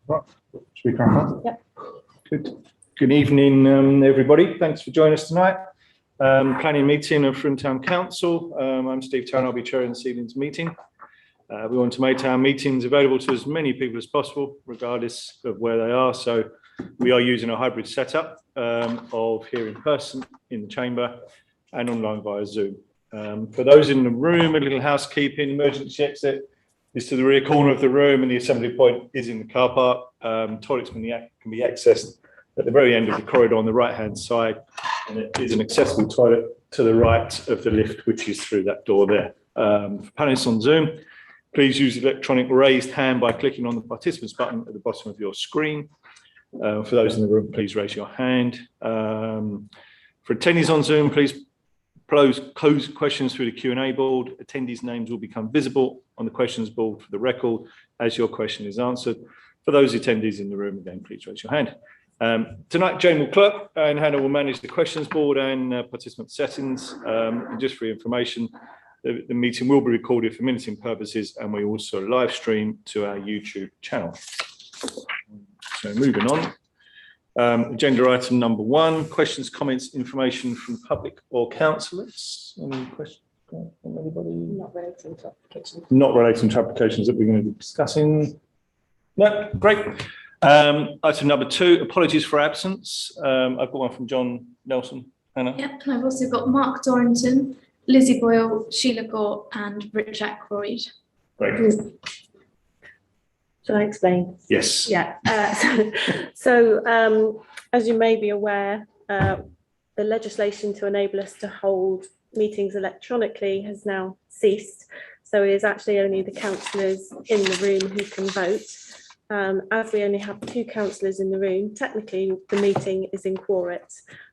Right. Should we crack on? Yep. Good evening, everybody. Thanks for joining us tonight. Planning meeting of Froome Town Council. I'm Steve Town. I'll be chairing this evening's meeting. We want to make our meetings available to as many people as possible, regardless of where they are. So we are using a hybrid setup of here in person in the chamber and online via Zoom. For those in the room, a little housekeeping, emergency exit is to the rear corner of the room, and the assembly point is in the car park. Toilets can be accessed at the very end of the corridor on the right-hand side, and it is an accessible toilet to the right of the lift, which is through that door there. For panelists on Zoom, please use the electronic raised hand by clicking on the participants button at the bottom of your screen. For those in the room, please raise your hand. For attendees on Zoom, please close questions through the Q&A board. Attendees' names will become visible on the questions board for the record as your question is answered. For those attendees in the room, again, please raise your hand. Tonight, Jane will clerk and Hannah will manage the questions board and participant settings. And just for your information, the meeting will be recorded for minuting purposes, and we also live stream to our YouTube channel. So moving on. Agenda item number 1, questions, comments, information from public or councillors. Any questions from anybody? Not relating to applications. Not relating to applications that we're going to be discussing. No, great. Item number 2, apologies for absence. I've got one from John Nelson. Hannah? Yep, and I've also got Mark Dorrington, Lizzie Boyle, Sheila Gore and Rich Ackroyd. Great. Shall I explain? Yes. Yeah. So as you may be aware, the legislation to enable us to hold meetings electronically has now ceased. So it is actually only the councillors in the room who can vote. As we only have 2 councillors in the room, technically the meeting is in quorum.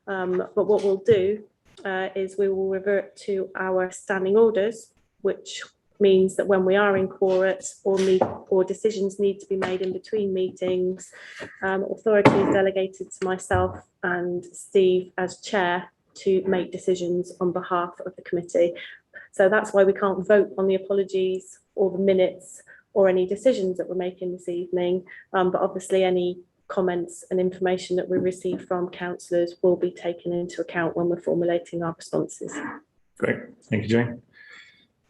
But what we'll do is we will revert to our standing orders, which means that when we are in quorum or decisions need to be made in between meetings, authority is delegated to myself and Steve as chair to make decisions on behalf of the committee. So that's why we can't vote on the apologies or the minutes or any decisions that we're making this evening. But obviously any comments and information that we receive from councillors will be taken into account when we're formulating our responses. Great, thank you, Jane.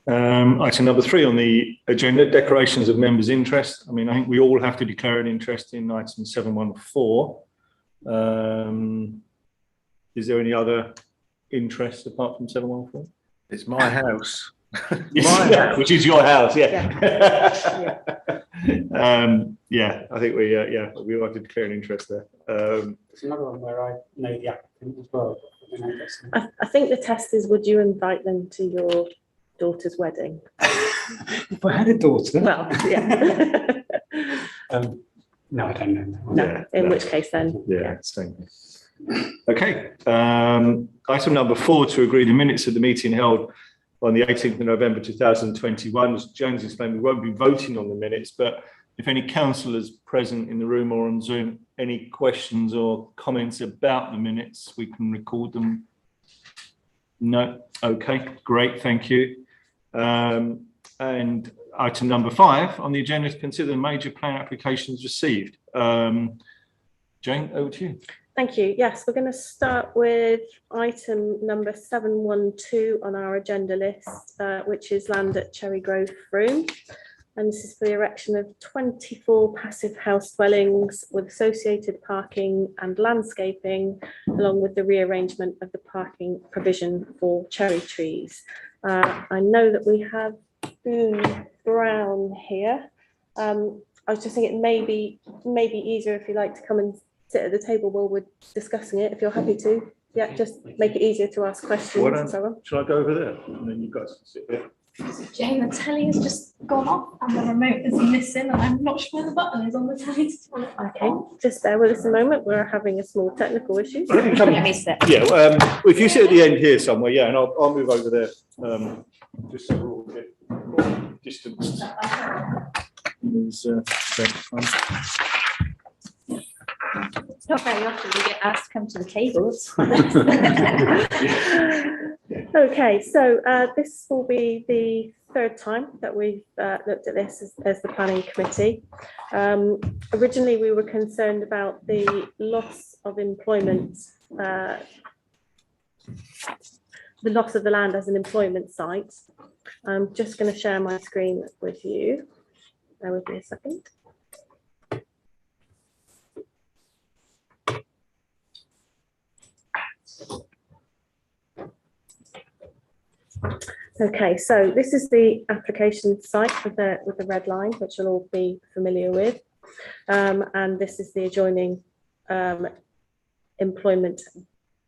Item number 3 on the agenda, declarations of members' interest. I mean, I think we all have to declare an interest in item 714. Is there any other interest apart from 714? It's my house. Which is your house, yeah. Yeah. I think we all have to declare an interest there. There's another one where I know the applicant as well. I think the test is, would you invite them to your daughter's wedding? If I had a daughter. Well, yeah. No, I don't know. No, in which case then. Yeah. Same. Okay. Item number 4, to agree the minutes of the meeting held on the 18th of November 2021. As James explained, we won't be voting on the minutes, but if any councillors present in the room or on Zoom, any questions or comments about the minutes, we can record them. No? Okay, great, thank you. And item number 5 on the agenda is consider the major plan applications received. Jane, over to you. Thank you. Yes, we're going to start with item number 712 on our agenda list, which is land at Cherry Grove, Froome. And this is for the erection of 24 passive house dwellings with associated parking and landscaping, along with the rearrangement of the parking provision for cherry trees. I know that we have Boone Brown here. I was just thinking it may be easier if you like to come and sit at the table while we're discussing it, if you're happy to. Yeah, just make it easier to ask questions and so on. Shall I go over there? And then you guys can sit there. Jane, the telly has just gone off and the remote is missing and I'm not sure where the button is on the telly. Okay, just bear with us a moment. We're having a small technical issue. Let me sit. Yeah, if you sit at the end here somewhere, yeah, and I'll move over there. Just so we're all a bit more distanced. It's not very often we get asked to come to the tables. Okay, so this will be the third time that we've looked at this as the planning committee. Originally, we were concerned about the loss of employment, the loss of the land as an employment site. I'm just going to share my screen with you. Bear with me a second. Okay, so this is the application site with the red line, which you'll all be familiar with, and this is the adjoining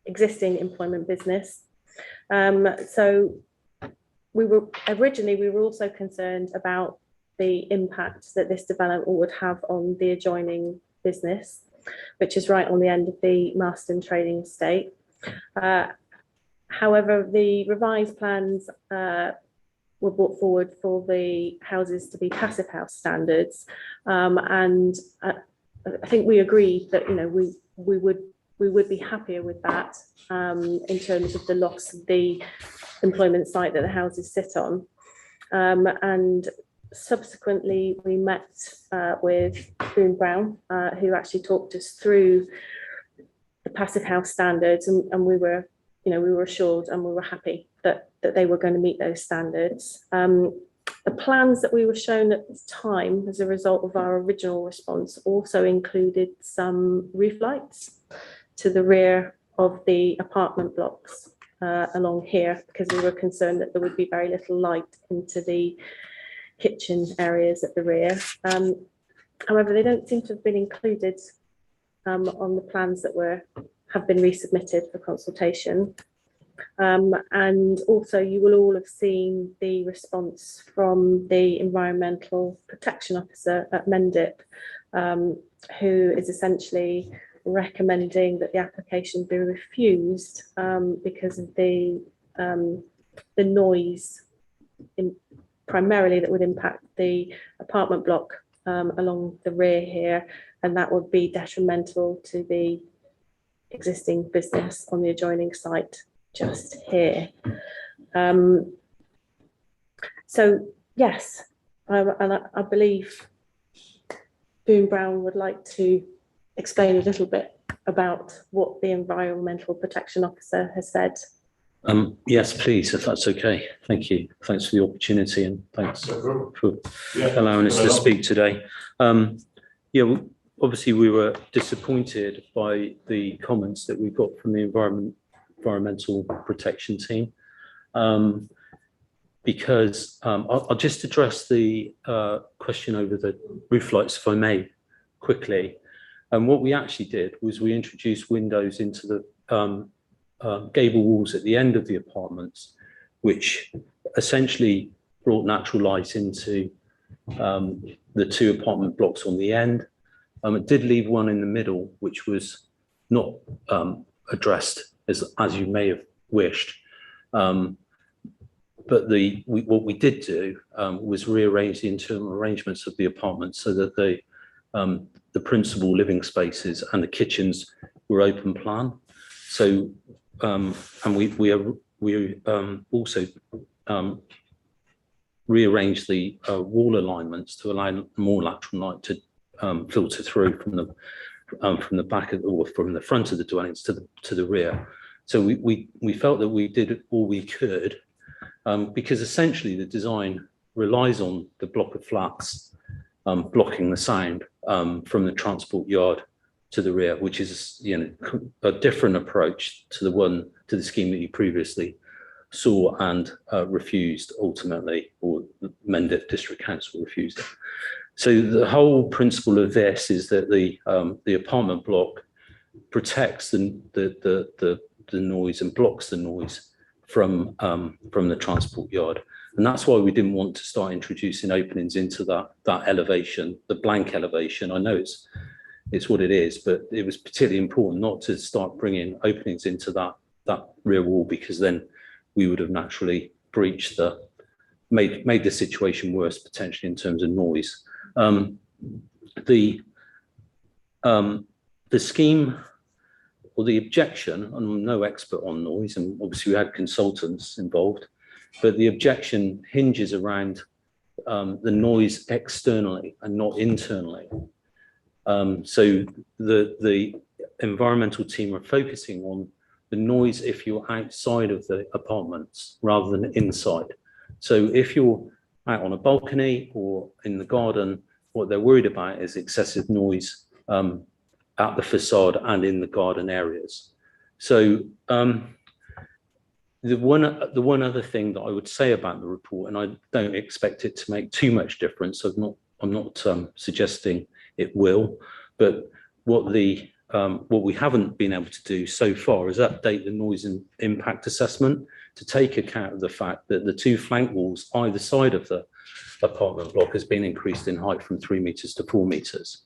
existing employment business. So we were also concerned about the impact that this development would have on the adjoining business, which is right on the end of the Marston trading estate. However, the revised plans were brought forward for the houses to be passive house standards, and I think we agreed that we would be happier with that in terms of the loss of the employment site that the houses sit on. And subsequently, we met with Boone Brown, who actually talked us through the passive house standards, and we were assured and we were happy that they were going to meet those standards. The plans that we were shown at the time as a result of our original response also included some roof lights to the rear of the apartment blocks along here, because we were concerned that there would be very little light into the kitchen areas at the rear. However, they don't seem to have been included on the plans that have been resubmitted for consultation. And also you will all have seen the response from the Environmental Protection Officer at Mendip, who is essentially recommending that the application be refused because of the noise primarily that would impact the apartment block along the rear here, and that would be detrimental to the existing business on the adjoining site just here. So yes, I believe Boone Brown would like to explain a little bit about what the Environmental Protection Officer has said. Yes, please, if that's okay. Thank you. Thanks for the opportunity, and thanks for allowing us to speak today. Yeah, obviously we were disappointed by the comments that we got from the environmental protection team, because I'll just address the question over the roof lights, if I may, quickly. And what we actually did was we introduced windows into the gable walls at the end of the apartments, which essentially brought natural light into the two apartment blocks on the end. It did leave one in the middle, which was not addressed as you may have wished. But what we did do was rearrange the internal arrangements of the apartments so that the principal living spaces and the kitchens were open plan. So, and we also rearranged the wall alignments to allow more lateral light to filter through from the back of, or from the front of the dwellings to the rear. So we felt that we did all we could, because essentially the design relies on the block of flats blocking the sound from the transport yard to the rear, which is a different approach to the scheme that you previously saw and refused ultimately, or Mendip District Council refused it. So the whole principle of this is that the apartment block protects the noise and blocks the noise from the transport yard. And that's why we didn't want to start introducing openings into that elevation, the blank elevation. I know it's what it is, but it was particularly important not to start bringing openings into that rear wall, because then we would have naturally breached made the situation worse potentially in terms of noise. The scheme, or the objection, and I'm no expert on noise, and obviously we had consultants involved, but the objection hinges around the noise externally and not internally. So the environmental team are focusing on the noise if you're outside of the apartments rather than inside. So if you're out on a balcony or in the garden, what they're worried about is excessive noise at the facade and in the garden areas. So the one other thing that I would say about the report, and I don't expect it to make too much difference, I'm not suggesting it will, but what we haven't been able to do so far is update the noise and impact assessment to take account of the fact that the 2 flank walls either side of the apartment block has been increased in height from 3 meters to 4 meters.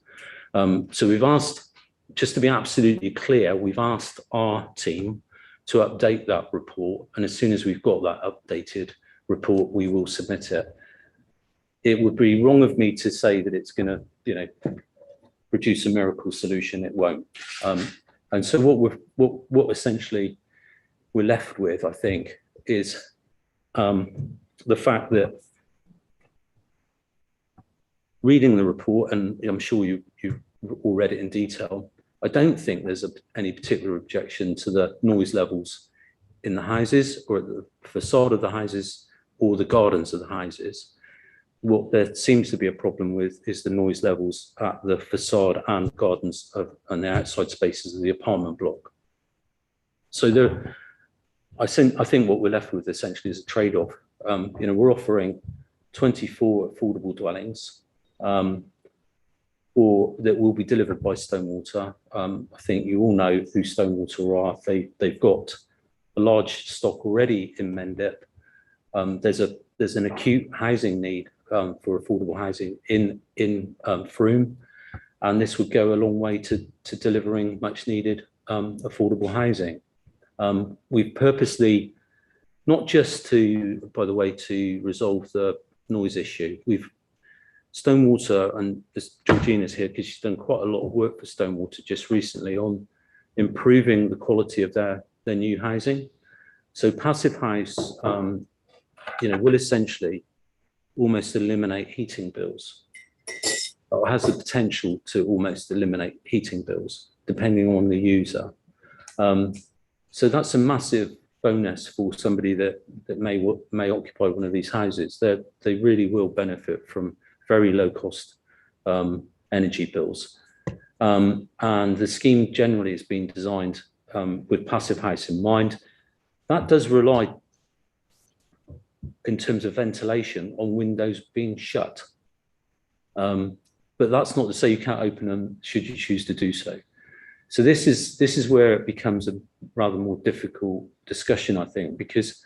So we've asked, just to be absolutely clear, we've asked our team to update that report, and as soon as we've got that updated report, we will submit it. It would be wrong of me to say that it's going to, produce a miracle solution. It won't. And so what essentially we're left with, I think, is the fact that reading the report, and I'm sure you've all read it in detail, I don't think there's any particular objection to the noise levels in the houses or at the facade of the houses or the gardens of the houses. What there seems to be a problem with is the noise levels at the facade and gardens and the outside spaces of the apartment block. So I think what we're left with essentially is a trade-off. We're offering 24 affordable dwellings or that will be delivered by Stonewater. I think you all know who Stonewater are. They've got a large stock already in Mendip. There's an acute housing need for affordable housing in Frome, and this would go a long way to delivering much needed affordable housing. We've purposely, not just to resolve the noise issue, Stonewater, and Georgina's here because she's done quite a lot of work for Stonewater just recently on improving the quality of their new housing. So Passive House, will essentially almost eliminate heating bills, or has the potential to almost eliminate heating bills, depending on the user. So that's a massive bonus for somebody that may occupy one of these houses. They really will benefit from very low cost energy bills. And the scheme generally has been designed with Passive House in mind. That does rely, in terms of ventilation, on windows being shut. But that's not to say you can't open them should you choose to do so. So this is where it becomes a rather more difficult discussion, I think, because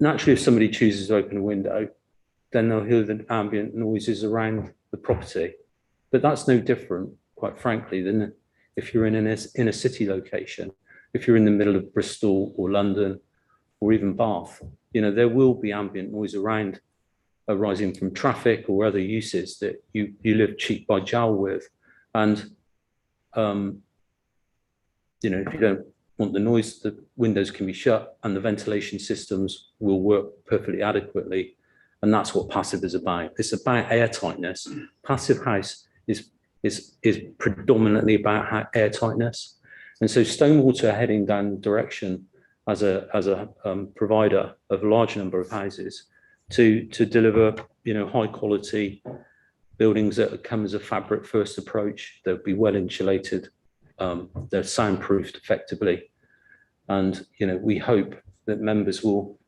naturally if somebody chooses to open a window, then they'll hear the ambient noises around the property. But that's no different, quite frankly, than if you're in an inner city location, if you're in the middle of Bristol or London or even Bath. There will be ambient noise arising from traffic or other uses that you live cheek by jowl with. And, if you don't want the noise, the windows can be shut and the ventilation systems will work perfectly adequately. And that's what Passive is about. It's about airtightness. Passive House is predominantly about airtightness. And so Stonewater are heading down the direction as a provider of a large number of houses to deliver high quality buildings that come as a fabric first approach. They'll be well insulated, they're soundproofed effectively, and we hope that members will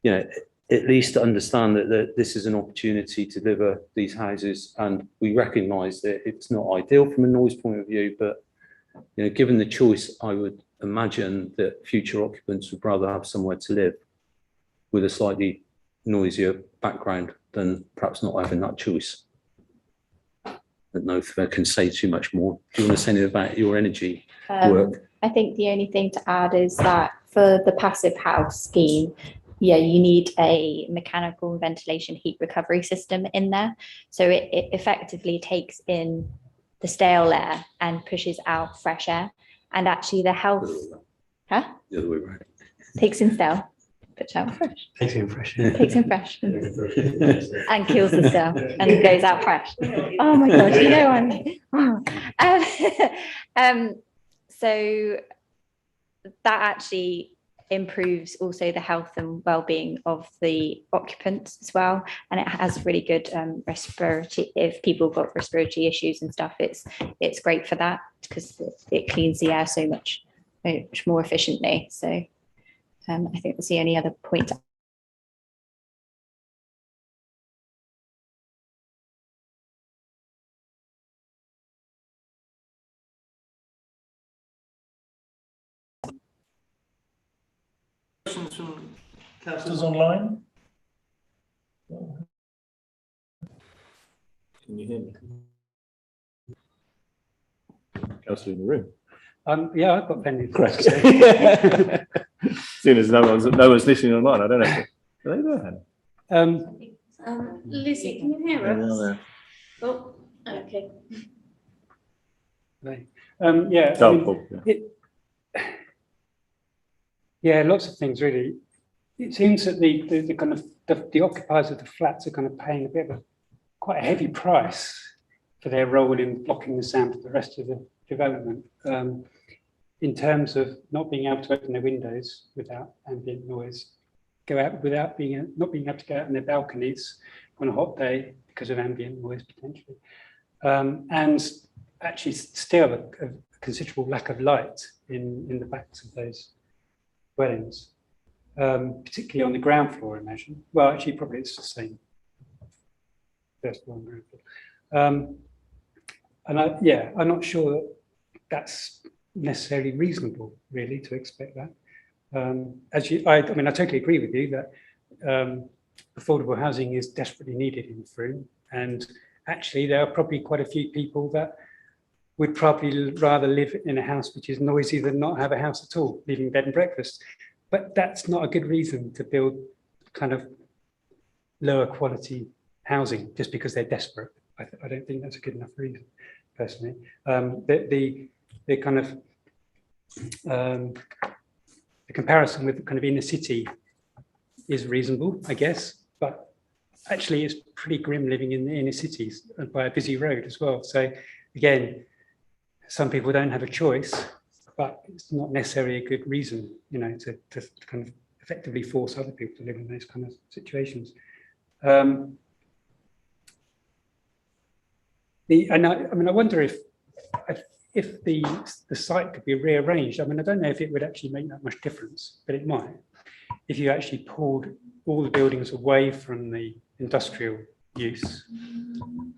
at least understand that this is an opportunity to deliver these houses, and we recognise that it's not ideal from a noise point of view, but given the choice, I would imagine that future occupants would rather have somewhere to live with a slightly noisier background than perhaps not having that choice. I don't know if I can say too much more. Do you want to say anything about your energy work? I think the only thing to add is that for the Passive House scheme, you need a mechanical ventilation heat recovery system in there. So it effectively takes in the stale air and pushes out fresh air. And actually the health, The other way around. takes in stale. Puts out fresh. Takes him fresh. Takes in fresh and kills the cell and goes out fresh. Oh my God, you know so that actually improves also the health and well-being of the occupants as well, and it has really good respiratory, if people got respiratory issues and stuff, it's great for that because it cleans the air so much more efficiently. So I think that's the only other point. Questions from councillors online? Can you hear me? Councillor in the room. Yeah, I've got plenty. Correct. Seeing as no one's listening online, I don't know. Are they there? Lizzie, can you hear us? Oh, okay. Yeah. Oh, I mean, Paul, yeah. Yeah, lots of things really. It seems that the kind of the occupiers of the flats are kind of paying a bit of quite a heavy price for their role in blocking the sound of the rest of the development. In terms of not being able to open their windows without ambient noise, go out without not being able to go out on their balconies on a hot day because of ambient noise potentially, and actually still a considerable lack of light in the backs of those dwellings, particularly on the ground floor, I imagine. Well, actually, probably it's the same. First floor and ground floor. And I'm not sure that that's necessarily reasonable, really, to expect that. I mean, I totally agree with you that affordable housing is desperately needed in Frome, and actually, there are probably quite a few people that would probably rather live in a house which is noisy than not have a house at all, leaving bed and breakfast. But that's not a good reason to build kind of lower quality housing just because they're desperate. I don't think that's a good enough reason, personally. The kind of the comparison with the kind of inner city is reasonable, I guess, but actually it's pretty grim living in the inner cities by a busy road as well. So again, some people don't have a choice, but it's not necessarily a good reason, you know, to kind of effectively force other people to live in those kind of situations. I wonder if the site could be rearranged. I mean, I don't know if it would actually make that much difference, but it might. If you actually pulled all the buildings away from the industrial use,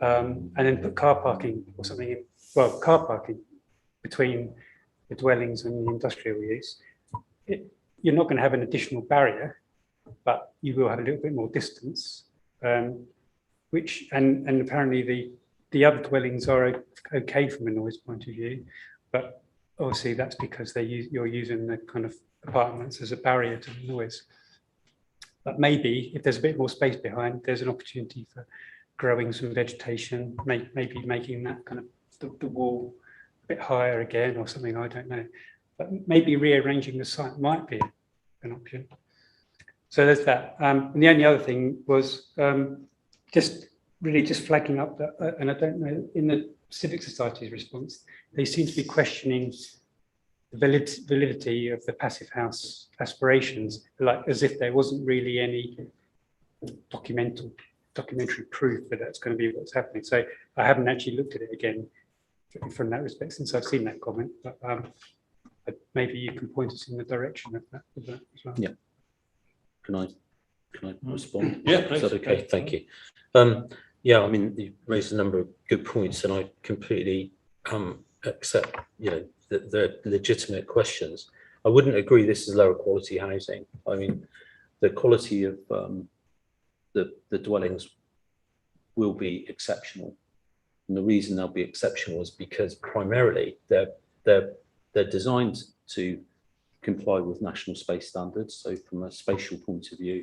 and then put car parking or something in, well, car parking between the dwellings and the industrial use, you're not going to have an additional barrier, but you will have a little bit more distance, which and apparently the other dwellings are okay from a noise point of view, but obviously that's because you're using the kind of apartments as a barrier to the noise. But maybe if there's a bit more space behind, there's an opportunity for growing some vegetation, maybe making that kind of the wall a bit higher again or something, I don't know. But maybe rearranging the site might be an option. So there's that. And the only other thing was just flagging up that, and I don't know, in the Civic Society's response, they seem to be questioning the validity of the passive house aspirations, like as if there wasn't really any documentary proof that that's going to be what's happening. So I haven't actually looked at it again from that respect since I've seen that comment, but maybe you can point us in the direction of that as well. Yeah. Can I respond? Yeah, Is that okay? Thank you. Yeah, I mean, you raised a number of good points, and I completely accept, you know, the legitimate questions. I wouldn't agree this is lower quality housing. I mean, the quality of the dwellings will be exceptional, and the reason they'll be exceptional is because primarily they're designed to comply with national space standards. So from a spatial point of view,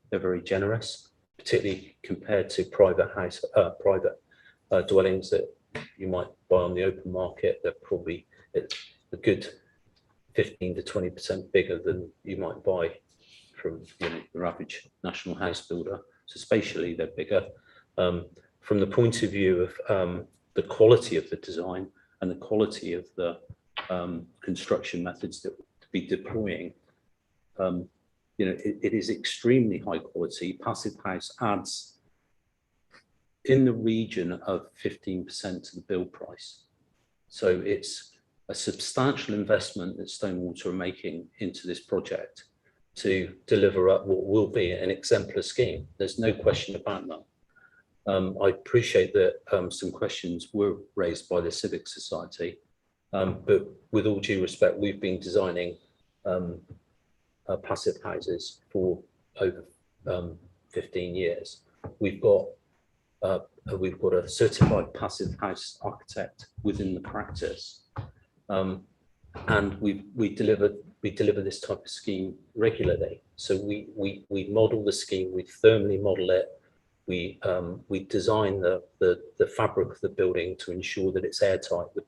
they're very generous, particularly compared to private dwellings that you might buy on the open market. They're probably a good 15 to 20% bigger than you might buy from your average national house builder. So spatially, they're bigger. From the point of view of the quality of the design and the quality of the construction methods that to be deploying, it is extremely high quality. Passive house adds in the region of 15% to the build price. So it's a substantial investment that Stonewater are making into this project to deliver up what will be an exemplar scheme. There's no question about that. I appreciate that some questions were raised by the Civic Society, but with all due respect, we've been designing passive houses for over 15 years. We've got a certified passive house architect within the practice, and we deliver this type of scheme regularly. So we model the scheme, we thermally model it, we design the fabric of the building to ensure that it's airtight. The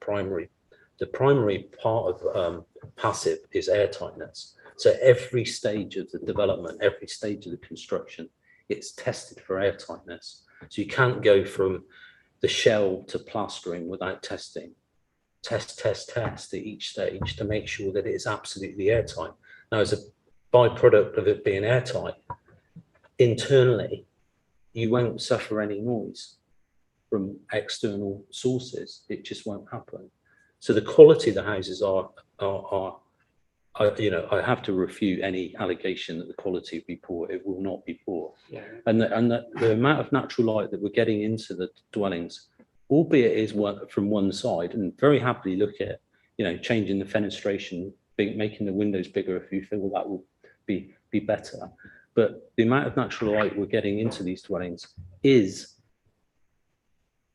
primary part of passive is airtightness. So every stage of the development, every stage of the construction, it's tested for airtightness. So you can't go from the shell to plastering without testing. Test at each stage to make sure that it is absolutely airtight. Now, as a byproduct of it being airtight, internally, you won't suffer any noise from external sources. It just won't happen. So the quality of the houses are I have to refute any allegation that the quality will be poor. It will not be poor. Yeah. And the amount of natural light that we're getting into the dwellings, albeit is from one side, and very happily look at, changing the fenestration, making the windows bigger if you feel that will be better. But the amount of natural light we're getting into these dwellings is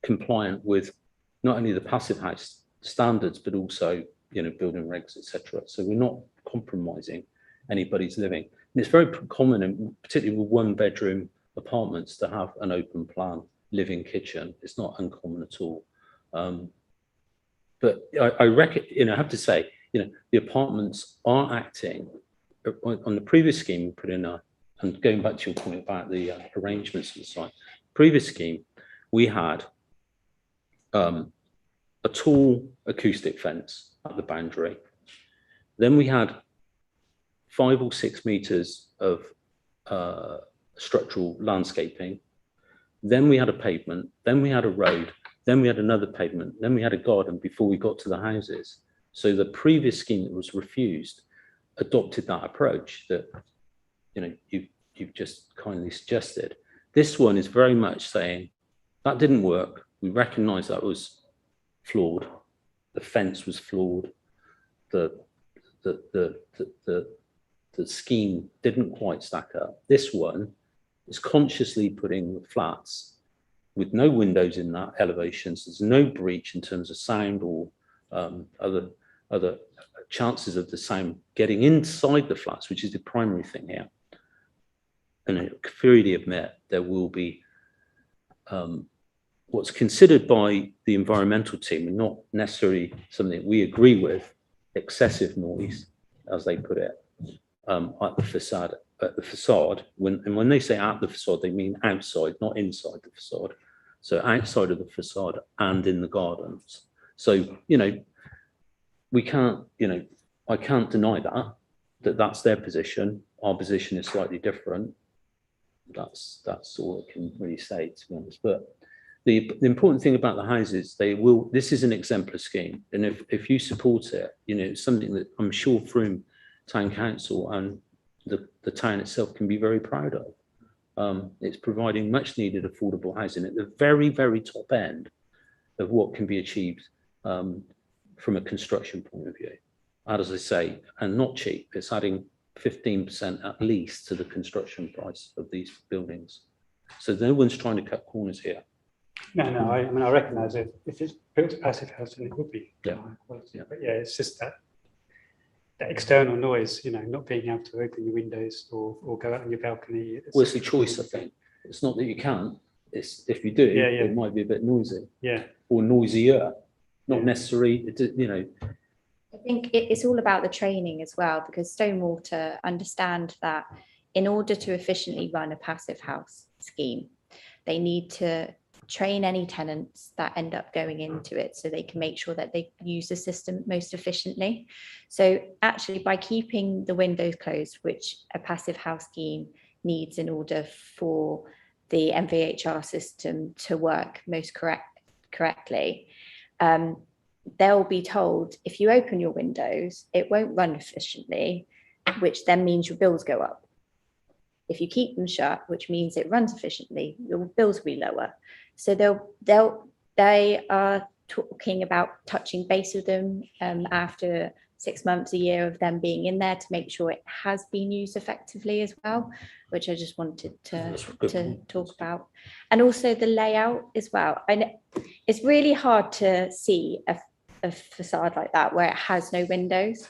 compliant with not only the passive house standards, but also, building regs, etc. So we're not compromising anybody's living. And it's very common, and particularly with one-bedroom apartments, to have an open plan living kitchen. It's not uncommon at all. But I reckon, I have to say, the apartments are acting on the previous scheme we put in and going back to your point about the arrangements of the site, previous scheme, we had a tall acoustic fence at the boundary. Then we had 5 or 6 meters of structural landscaping. Then we had a pavement, then we had a road, then we had another pavement, then we had a garden before we got to the houses. So the previous scheme that was refused adopted that approach that you've just kindly suggested. This one is very much saying that didn't work. We recognise that was flawed. The fence was flawed. The scheme didn't quite stack up. This one is consciously putting the flats with no windows in that elevation. So there's no breach in terms of sound or other chances of the sound getting inside the flats, which is the primary thing here. And I freely admit there will be what's considered by the environmental team, and not necessarily something we agree with, excessive noise, as they put it, at the facade. When they say at the facade, they mean outside, not inside the facade. So outside of the facade and in the gardens. So we can't, I can't deny that's their position. Our position is slightly different. That's all I can really say, to be honest. But the important thing about the houses, this is an exemplar scheme, and if you support it, it's something that I'm sure Frome Town Council and the town itself can be very proud of. It's providing much needed affordable housing at the very, very top end of what can be achieved from a construction point of view. And as I say, and not cheap, it's adding 15% at least to the construction price of these buildings. So no one's trying to cut corners here. No, I mean, I recognise it. If it's built a passive house, then it would be. Yeah. Yeah. But yeah, it's just that external noise, not being able to open your windows or go out on your balcony. Well, it's a choice, I think. It's not that you can't. It's if you do, it might be a bit noisy. Yeah. Or noisier. Not necessarily, I think it's all about the training as well, because Stonewater understand that in order to efficiently run a passive house scheme, they need to train any tenants that end up going into it so they can make sure that they use the system most efficiently. So actually, by keeping the windows closed, which a passive house scheme needs in order for the MVHR system to work most correctly, they'll be told, if you open your windows, it won't run efficiently, which then means your bills go up. If you keep them shut, which means it runs efficiently, your bills will be lower. So they are talking about touching base with them after 6 months, a year of them being in there to make sure it has been used effectively as well, which I just wanted to talk about. And also the layout as well. And it's really hard to see a facade like that where it has no windows.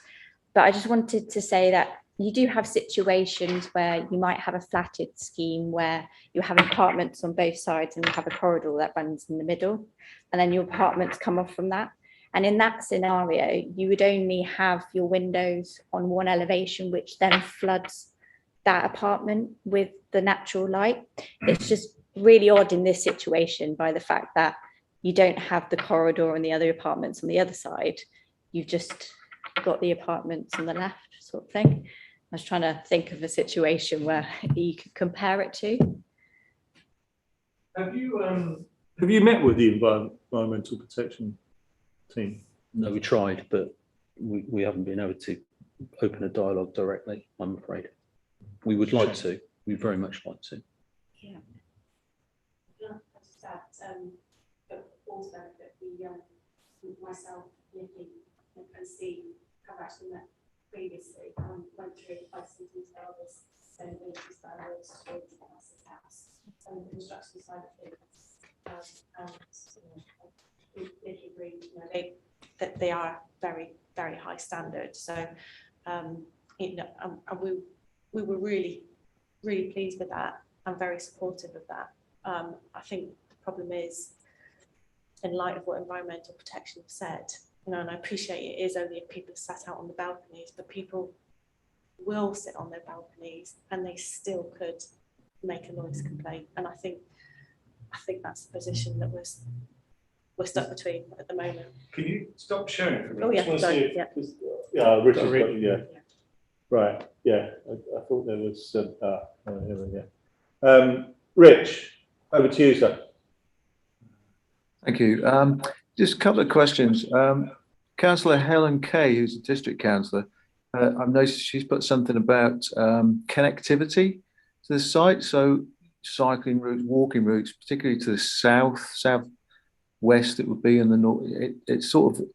But I just wanted to say that you do have situations where you might have a flatted scheme where you have apartments on both sides and you have a corridor that runs in the middle, and then your apartments come off from that. And in that scenario, you would only have your windows on one elevation, which then floods that apartment with the natural light. It's just really odd in this situation by the fact that you don't have the corridor and the other apartments on the other side. You've just got the apartments on the left, sort of thing. I was trying to think of a situation where you could compare it to. Have you met with the environmental protection team? No, we tried, but we haven't been able to open a dialogue directly, I'm afraid. We would like to. We very much like to. Yeah. Just that, but also that myself, Nikki, and Steve have actually met previously and went through quite some detail this sustainability standards to the passive house and the construction side of things. And Nikki agreed, that they are very, very high standard. So, and we were really, really pleased with that and very supportive of that. I think the problem is, in light of what environmental protection have said, and I appreciate it is only if people are sat out on the balconies, but people will sit on their balconies and they still could make a noise complaint. And I think that's the position that we're stuck between at the moment. Can you stop sharing for me? Oh, yeah, I just wanna sorry, see if- yeah. 'cause, Richard's got you, yeah. Right, yeah, I thought there was, here we go. Rich, over to you, sir. Thank you. Just a couple of questions. Councillor Helen Kay, who's a district councillor, I've noticed she's put something about connectivity to the site. So cycling routes, walking routes, particularly to the southwest, it would be in the north. It's sort of,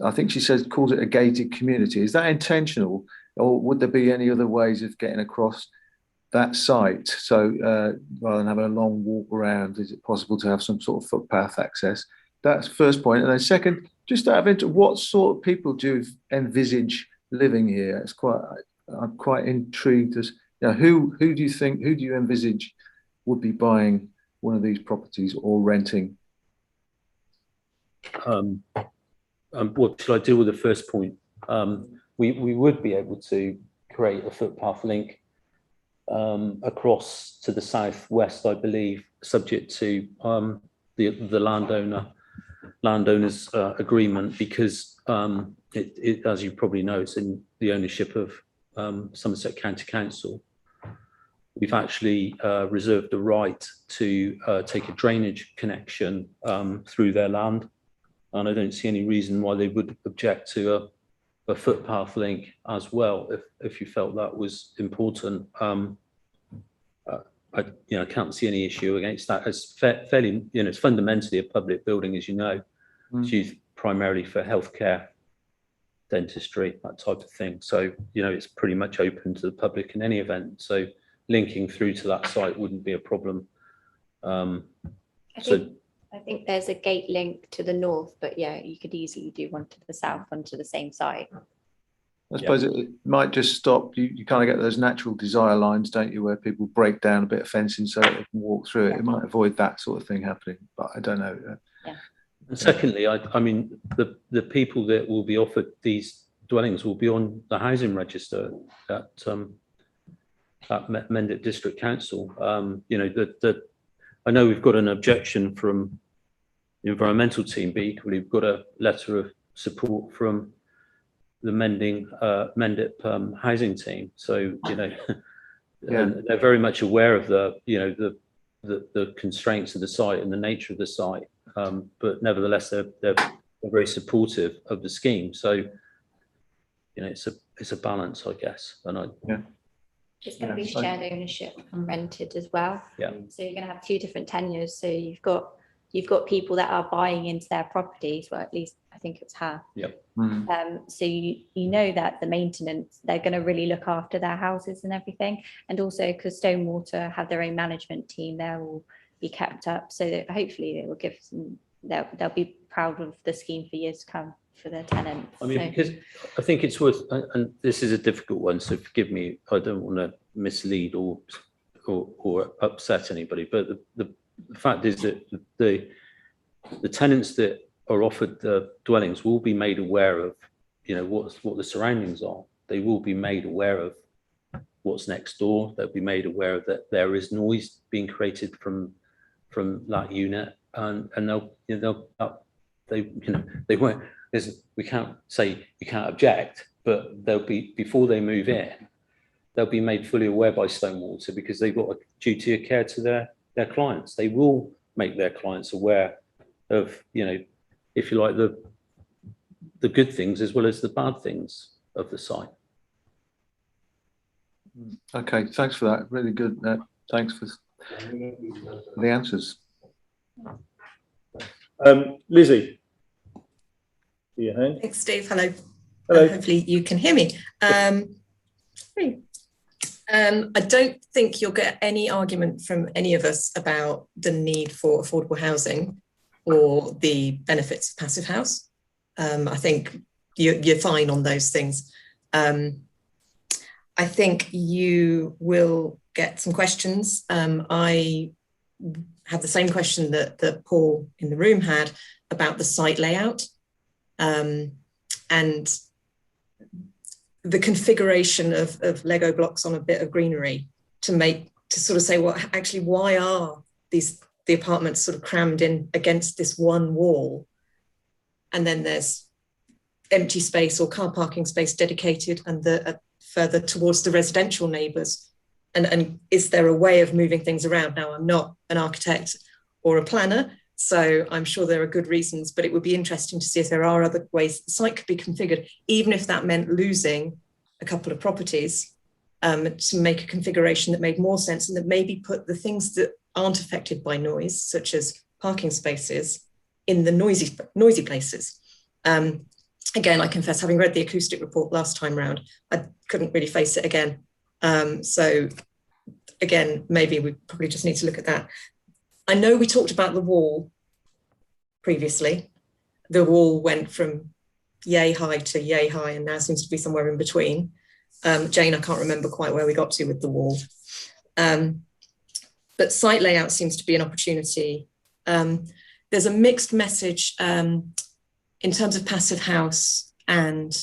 I think she says, calls it a gated community. Is that intentional, or would there be any other ways of getting across that site? So rather than having a long walk around, is it possible to have some sort of footpath access? That's the first point. And then second, just out of interest, what sort of people do you envisage living here? I'm quite intrigued as, who do you envisage would be buying one of these properties or renting? What should I deal with the first point? We would be able to create a footpath link across to the southwest, I believe, subject to the landowner's agreement, because as you probably know, it's in the ownership of Somerset County Council. We've actually reserved the right to take a drainage connection through their land, and I don't see any reason why they would object to a footpath link as well if you felt that was important. I can't see any issue against that. It's fairly, it's fundamentally a public building, as you know. It's used primarily for healthcare, dentistry, that type of thing. So, it's pretty much open to the public in any event. So linking through to that site wouldn't be a problem. I think there's a gate link to the north, but yeah, you could easily do one to the south onto the same site. I suppose it might just stop, you kind of get those natural desire lines, don't you, where people break down a bit of fencing so that they can walk through it. It might avoid that sort of thing happening, but I don't know. And secondly, I mean, the people that will be offered these dwellings will be on the housing register Mendip District Council. You know, I know we've got an objection from the environmental team, but equally we've got a letter of support from the Mendip housing team. So, you know, and they're very much aware of the constraints of the site and the nature of the site. But nevertheless, they're very supportive of the scheme. So, you know, it's a balance, I guess. And it's going to be shared ownership and rented as well. Yeah. So you're going to have two different tenures. So you've got people that are buying into their properties, well, at least I think it's half. Yep. So you know that the maintenance, they're going to really look after their houses and everything. And also because Stonewater have their own management team, they will be kept up. So that hopefully it will give them, they'll be proud of the scheme for years to come for their tenants. I mean, because I think it's worth, and this is a difficult one, so forgive me, I don't want to mislead or upset anybody, but the fact is that the tenants that are offered the dwellings will be made aware of, you know, what the surroundings are. They will be made aware of what's next door. They'll be made aware of that there is noise being created from that unit, and they won't. We can't say you can't object, but they'll be, before they move in, they'll be made fully aware by Stonewater, because they've got a duty of care to their clients. They will make their clients aware of, you know, if you like, the good things as well as the bad things of the site. Okay, thanks for that. Really good. Thanks for the answers. Lizzie. Your hand. Thanks, Steve. Hello. Hello. Hopefully you can hear me. I don't think you'll get any argument from any of us about the need for affordable housing or the benefits of passive house. I think you're fine on those things. I think you will get some questions. I had the same question that Paul in the room had about the site layout. And the configuration of Lego blocks on a bit of greenery to sort of say, well, actually, why are the apartments sort of crammed in against this one wall? And then there's empty space or car parking space dedicated and further towards the residential neighbours. And is there a way of moving things around? Now, I'm not an architect or a planner, so I'm sure there are good reasons, but it would be interesting to see if there are other ways the site could be configured, even if that meant losing a couple of properties, to make a configuration that made more sense and that maybe put the things that aren't affected by noise, such as parking spaces, in the noisy places. Again, I confess, having read the acoustic report last time round, I couldn't really face it again. So again, maybe we probably just need to look at that. I know we talked about the wall previously. The wall went from yay high to yay high and now seems to be somewhere in between. Jane, I can't remember quite where we got to with the wall. But site layout seems to be an opportunity. There's a mixed message in terms of passive house and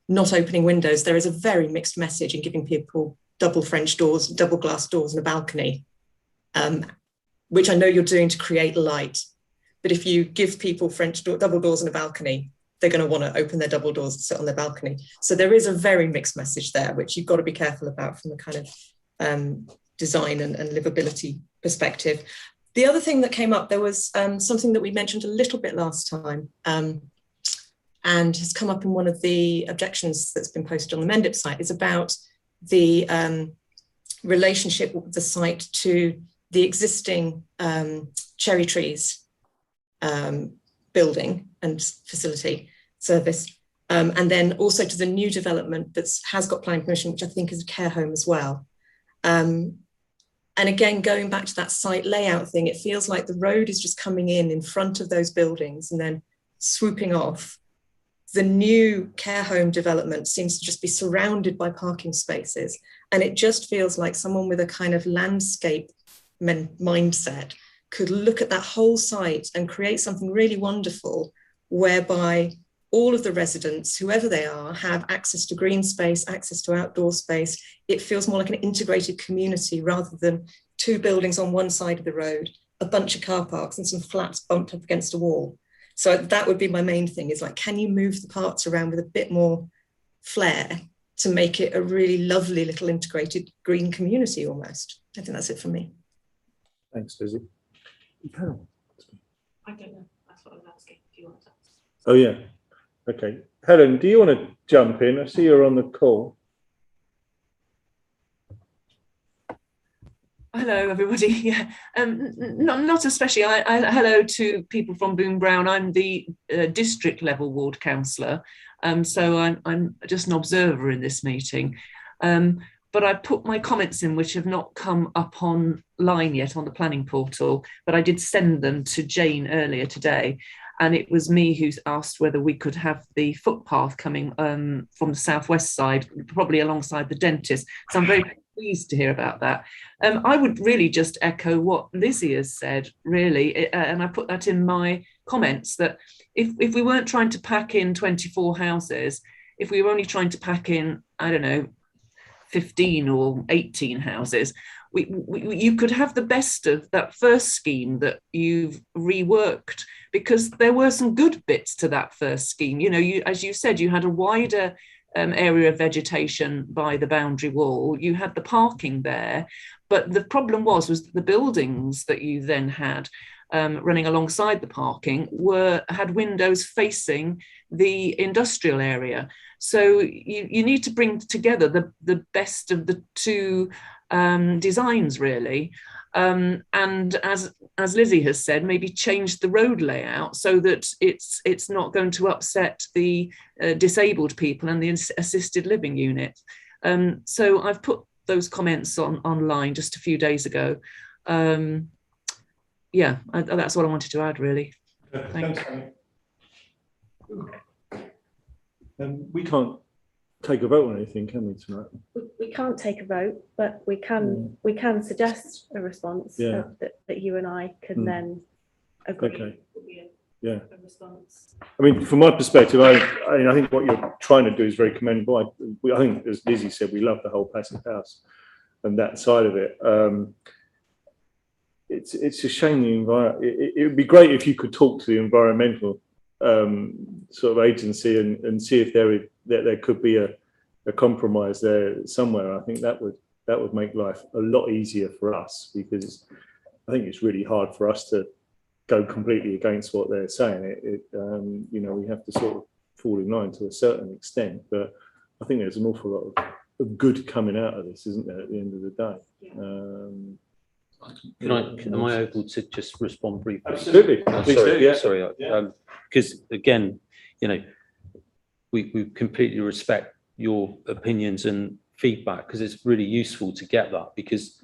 not opening windows. There is a very mixed message in giving people double French doors, double glass doors and a balcony. Which I know you're doing to create light. But if you give people double doors and a balcony, they're going to want to open their double doors and sit on their balcony. So there is a very mixed message there, which you've got to be careful about from a kind of design and livability perspective. The other thing that came up, there was something that we mentioned a little bit last time and has come up in one of the objections that's been posted on the Mendip site, is about the relationship with the site to the existing cherry trees building and facility service, and then also to the new development that has got planning permission, which I think is a care home as well. And again, going back to that site layout thing, it feels like the road is just coming in front of those buildings and then swooping off. The new care home development seems to just be surrounded by parking spaces. And it just feels like someone with a kind of landscape mindset could look at that whole site and create something really wonderful, whereby all of the residents, whoever they are, have access to green space, access to outdoor space. It feels more like an integrated community rather than two buildings on one side of the road, a bunch of car parks and some flats bumped up against a wall. So that would be my main thing, is like, can you move the parts around with a bit more flair to make it a really lovely little integrated green community almost? I think that's it for me. Thanks, Lizzie. I don't know. That's what I was asking. Do you want to? Oh, yeah. Okay. Helen, do you want to jump in? I see you're on the call. Hello, everybody. Yeah, not especially. Hello to people from Boom Brown. I'm the district level ward councillor, so I'm just an observer in this meeting. But I put my comments in, which have not come up online yet on the planning portal, but I did send them to Jane earlier today. And it was me who asked whether we could have the footpath coming from the southwest side, probably alongside the dentist. So I'm very pleased to hear about that. I would really just echo what Lizzie has said, really, and I put that in my comments, that if we weren't trying to pack in 24 houses, if we were only trying to pack in, I don't know, 15 or 18 houses, you could have the best of that first scheme that you've reworked, because there were some good bits to that first scheme. You know, as you said, you had a wider area of vegetation by the boundary wall, you had the parking there, but the problem was the buildings that you then had running alongside the parking had windows facing the industrial area. So you need to bring together the best of the two designs, really. And as Lizzie has said, maybe change the road layout so that it's not going to upset the disabled people and the assisted living unit. So I've put those comments online just a few days ago. Yeah, that's what I wanted to add, really. Thanks. We can't take a vote on anything, can we, tonight? We can't take a vote, but we can suggest a response that you and I can then agree. Okay. Yeah. A response. I mean, from my perspective, I think what you're trying to do is very commendable. I think, as Lizzie said, we love the whole passive house and that side of it. It's a shame the environment. It would be great if you could talk to the environmental sort of agency and see if there could be a compromise there somewhere. I think that would make life a lot easier for us, because I think it's really hard for us to go completely against what they're saying. You know, we have to sort of fall in line to a certain extent, but I think there's an awful lot of good coming out of this, isn't there, at the end of the day? Yeah. Am I able to just respond briefly? Absolutely. Sorry. Because again, you know, we completely respect your opinions and feedback, because it's really useful to get that, because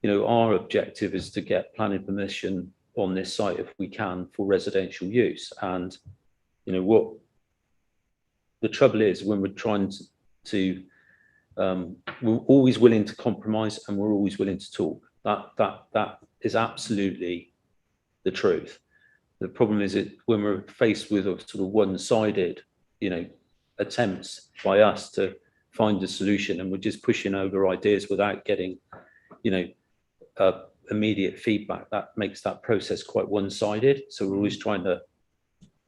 you know, our objective is to get planning permission on this site if we can for residential use. And you know what the trouble is, when we're trying to we're always willing to compromise and we're always willing to talk. That is absolutely the truth. The problem is when we're faced with a sort of one-sided, you know, attempts by us to find a solution, and we're just pushing over ideas without getting, you know, immediate feedback. That makes that process quite one-sided. So we're always trying to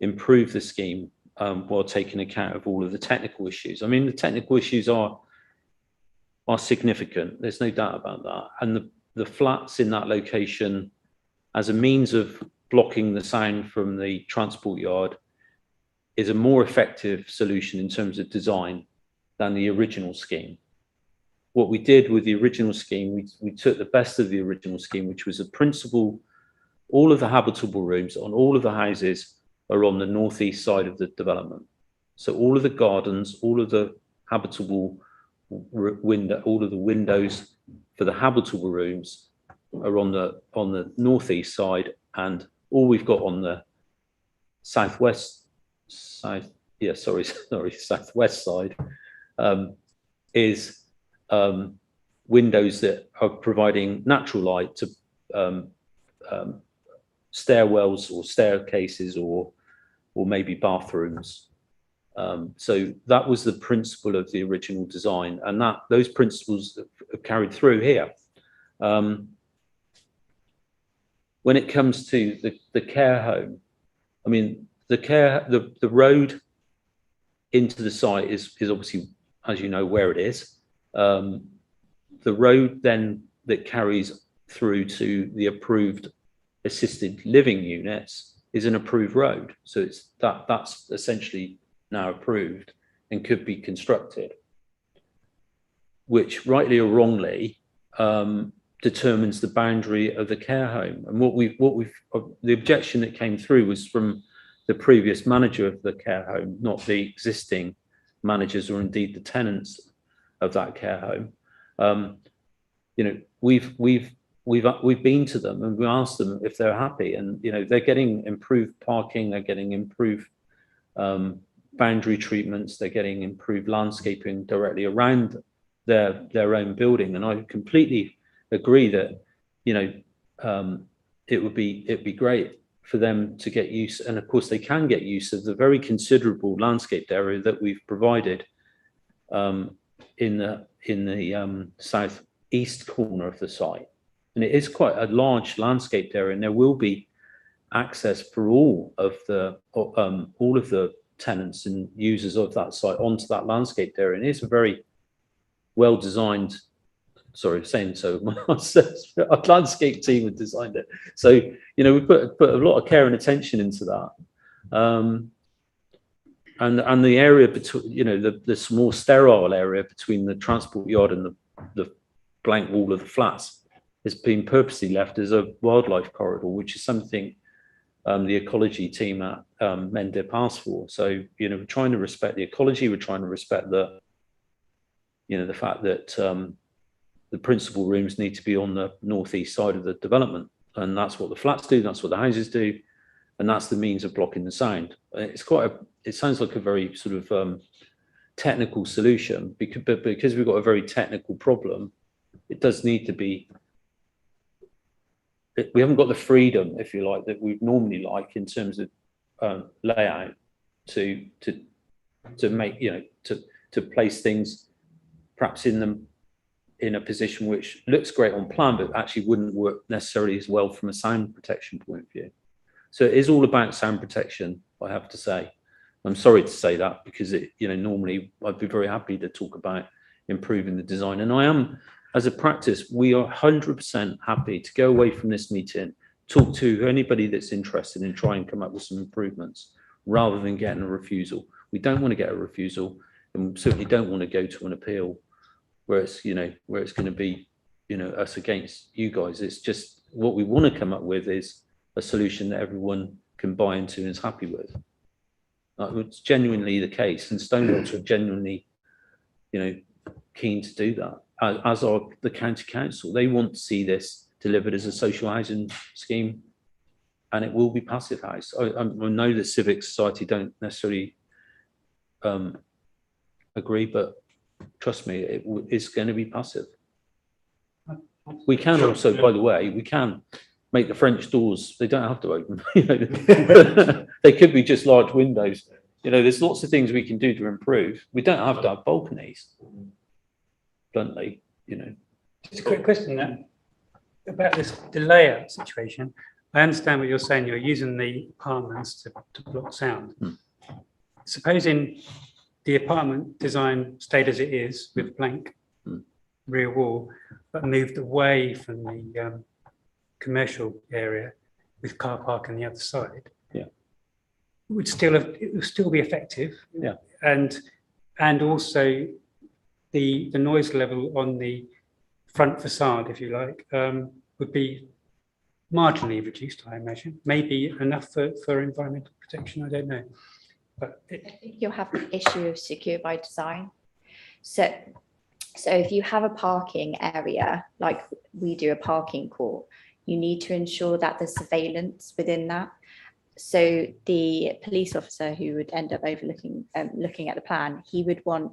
improve the scheme while taking account of all of the technical issues. I mean, the technical issues are significant. There's no doubt about that. And the flats in that location, as a means of blocking the sound from the transport yard, is a more effective solution in terms of design than the original scheme. What we did with the original scheme, we took the best of the original scheme, which was a principle. All of the habitable rooms on all of the houses are on the northeast side of the development. So all of the gardens, all of the habitable all of the windows for the habitable rooms are on the northeast side, and all we've got on the southwest side is windows that are providing natural light to stairwells or staircases or maybe bathrooms. So that was the principle of the original design, and that those principles are carried through here. When it comes to the care home, I mean, the road into the site is obviously, as you know, where it is. The road then that carries through to the approved assisted living units is an approved road. So it's that's essentially now approved and could be constructed, which rightly or wrongly determines the boundary of the care home. And the objection that came through was from the previous manager of the care home, not the existing managers or indeed the tenants of that care home. You know, we've been to them and we asked them if they're happy, and you know, they're getting improved parking, they're getting improved boundary treatments, they're getting improved landscaping directly around their own building. And I completely agree that, you know, it'd be great for them to get use, and of course they can get use of the very considerable landscaped area that we've provided in the southeast corner of the site. And it is quite a large landscaped area, and there will be access for all of the tenants and users of that site onto that landscaped area. And it's a very well designed, sorry, saying so, our landscape team had designed it. So, you know, we put a lot of care and attention into that. And the area between, you know, this more sterile area between the transport yard and the blank wall of the flats has been purposely left as a wildlife corridor, which is something the ecology team at Mendip asked for. So, you know, we're trying to respect the ecology, we're trying to respect the, you know, the fact that the principal rooms need to be on the northeast side of the development, and that's what the flats do, that's what the houses do, and that's the means of blocking the sound. It's quite it sounds like a very sort of technical solution, but because we've got a very technical problem, it does need to be, we haven't got the freedom, if you like, that we'd normally like in terms of layout to make, you know, to place things perhaps in a position which looks great on plan, but actually wouldn't work necessarily as well from a sound protection point of view. So it is all about sound protection, I have to say. I'm sorry to say that, because it, you know, normally I'd be very happy to talk about improving the design. And I am, as a practice, we are 100% happy to go away from this meeting, talk to anybody that's interested and try and come up with some improvements rather than getting a refusal. We don't want to get a refusal, and we certainly don't want to go to an appeal where it's, you know, where it's going to be, you know, us against you guys. It's just what we want to come up with is a solution that everyone can buy into and is happy with. It's genuinely the case, and Stonewater are genuinely, you know, keen to do that, as are the county council. They want to see this delivered as a social housing scheme, and it will be passive house. I know the civic society don't necessarily agree, but trust me, it is going to be passive. We can also, by the way, we can make the French doors, they don't have to open. You know, they could be just large windows. You know, there's lots of things we can do to improve. We don't have to have balconies, bluntly, you know. Just a quick question about the layout situation. I understand what you're saying, you're using the apartments to block sound. Supposing the apartment design stayed as it is with blank rear wall, but moved away from the commercial area with car park on the other side. Yeah, it would still be effective. Yeah, and also the noise level on the front facade, if you like, would be marginally reduced, I imagine. Maybe enough for environmental protection, I don't know. But I think you'll have the issue of secure by design. So if you have a parking area, like we do a parking court, you need to ensure that there's surveillance within that. So the police officer who would end up overlooking, looking at the plan, he would want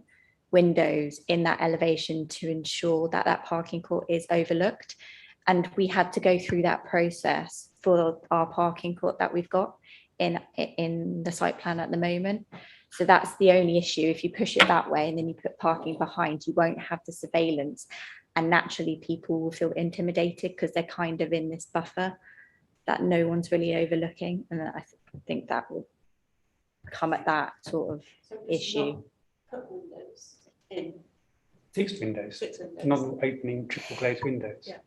windows in that elevation to ensure that that parking court is overlooked. And we had to go through that process for our parking court that we've got in the site plan at the moment. So that's the only issue. If you push it that way and then you put parking behind, you won't have the surveillance. And naturally people will feel intimidated because they're kind of in this buffer that no one's really overlooking. And I think that will come at that sort of issue. Put windows in. Fixed windows, Fixed windows. not opening triple glazed windows. Yeah.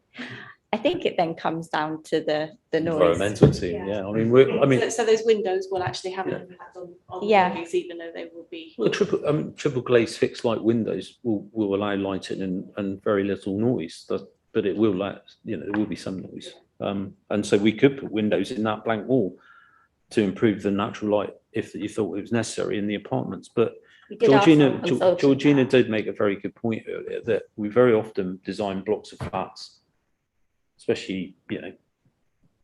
I think it then comes down to the noise. Environmental team, yeah. I mean, So those windows will actually have an impact on the Yeah. buildings, even though they will be. well, triple glazed fixed light windows will allow lighting and very little noise. But it will there will be some noise. And so we could put windows in that blank wall to improve the natural light if you thought it was necessary in the apartments. But We did ask our consultant Georgina that. did make a very good point earlier that we very often design blocks of flats, especially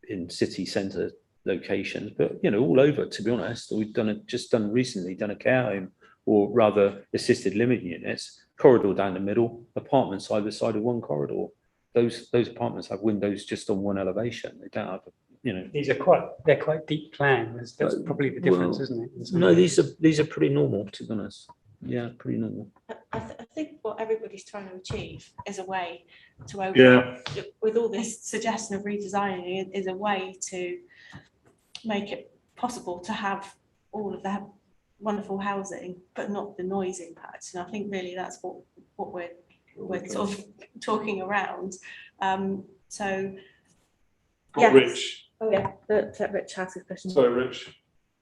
in city centre locations, but all over. To be honest, we've done a care home, or rather assisted living units, corridor down the middle, apartments either side of one corridor. Those apartments have windows just on one elevation. They don't have They're quite deep plan. That's probably the difference, isn't it? in some No, ways? these are pretty normal, to be honest. Yeah, pretty normal. I think what everybody's trying to achieve is a way to with all this suggestion of redesigning it, is a way to make it possible to have all of that wonderful housing, but not the noise impact. And I think really that's what we're sort of talking around. So yes. Rich. Oh yeah, let Rich ask his question. Sorry, Rich.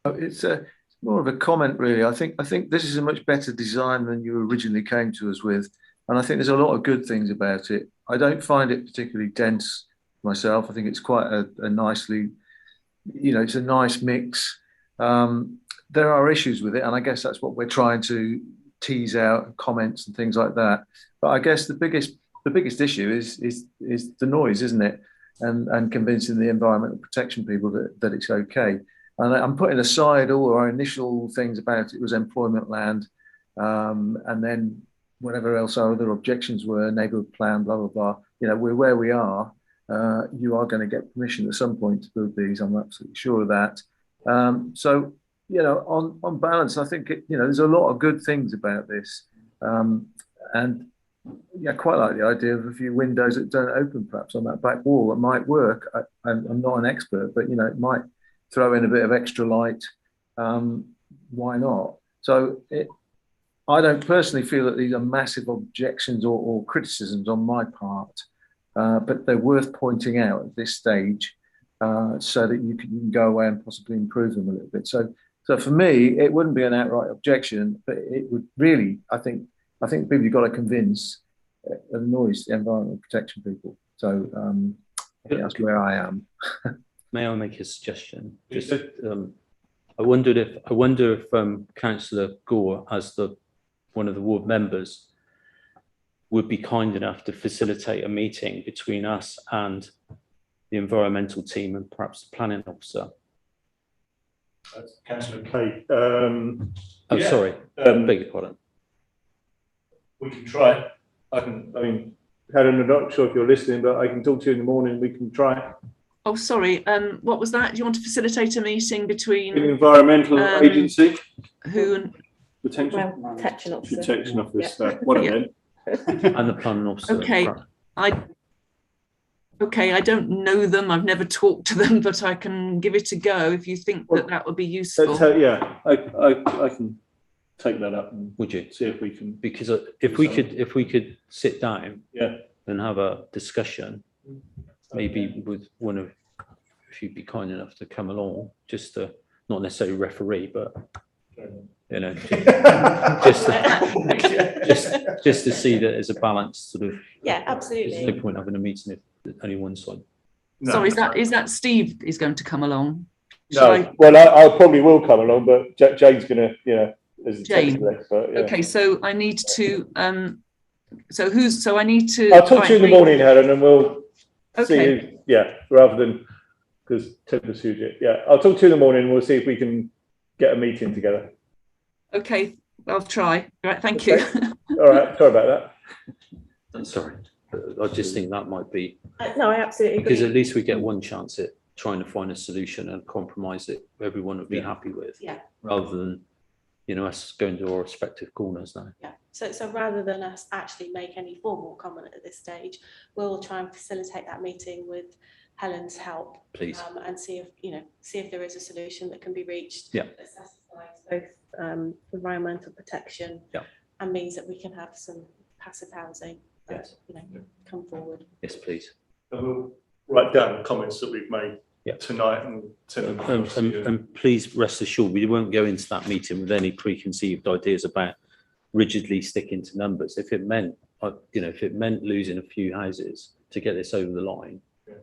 It's more of a comment, really. I think this is a much better design than you originally came to us with, and I think there's a lot of good things about it. I don't find it particularly dense myself. I think it's quite a nicely, it's a nice mix. There are issues with it, and I guess that's what we're trying to tease out, comments and things like that. But I guess the biggest issue is the noise, isn't it? And convincing the environmental protection people that it's okay. And I'm putting aside all our initial things about it was employment land, and then whatever else our other objections were, neighbourhood plan, blah, blah, blah. We're where we are. You are going to get permission at some point to build these. I'm absolutely sure of that. So, on balance, I think, there's a lot of good things about this. And I quite like the idea of a few windows that don't open perhaps on that back wall. That might work. I'm not an expert, but, it might throw in a bit of extra light. Why not? So I don't personally feel that these are massive objections or criticisms on my part, but they're worth pointing out at this stage so that you can go away and possibly improve them a little bit. So for me, it wouldn't be an outright objection, but it would really, I think people you've got to convince annoys the environmental protection people. So I think that's where I am. May I make a suggestion? Just, I wonder if Councillor Gore, as one of the ward members, would be kind enough to facilitate a meeting between us and the environmental team and perhaps the planning officer. That's Councillor Kay. Sorry, beg your pardon. We can try. Helen, I'm not sure if you're listening, but I can talk to you in the morning. We can try. Oh, sorry. What was that? Do you want to facilitate a meeting between The environmental agency, who? potential Protection officer. protection officer, one of them. And the planning officer. Okay, I don't know them. I've never talked to them, but I can give it a go if you think that would be useful. I can take that up and Would you? see if we can. Because if we could sit down, Yeah. and have a discussion, maybe with one of, if you'd be kind enough to come along, just to not necessarily referee, but just to see that there's a balance, sort of. Yeah, There's absolutely. no point having a meeting if only one side. No. Sorry, is that Steve is going to come along? No, well, I probably will come along, but Jane's going to, as a technical expert. Yeah. Okay, so I need to. So I need to. I'll talk to you in the morning, Helen, and we'll see Okay. who, rather than because Ted pursued it. Yeah, I'll talk to you in the morning and we'll see if we can get a meeting together. Okay, I'll try. Right, thank you. All right, sorry about that. Sorry, I just think that might be, No, I absolutely agree. because at least we get one chance at trying to find a solution and compromise that everyone would be happy with. Yeah. Rather than you know, us going to our respective corners now. Yeah, so rather than us actually make any formal comment at this stage, we'll try and facilitate that meeting with Helen's help. Please. And see if there is a solution that can be reached. Yeah. That satisfies both environmental protection. Yeah. And means that we can have some passive housing that, Yes. you know, come forward. Yes, please. And we'll write down the comments that we've made Yeah. tonight and send them across to you. And please rest assured, we won't go into that meeting with any preconceived ideas about rigidly sticking to numbers. If it meant, if it meant losing a few houses to get this over the line, Yeah.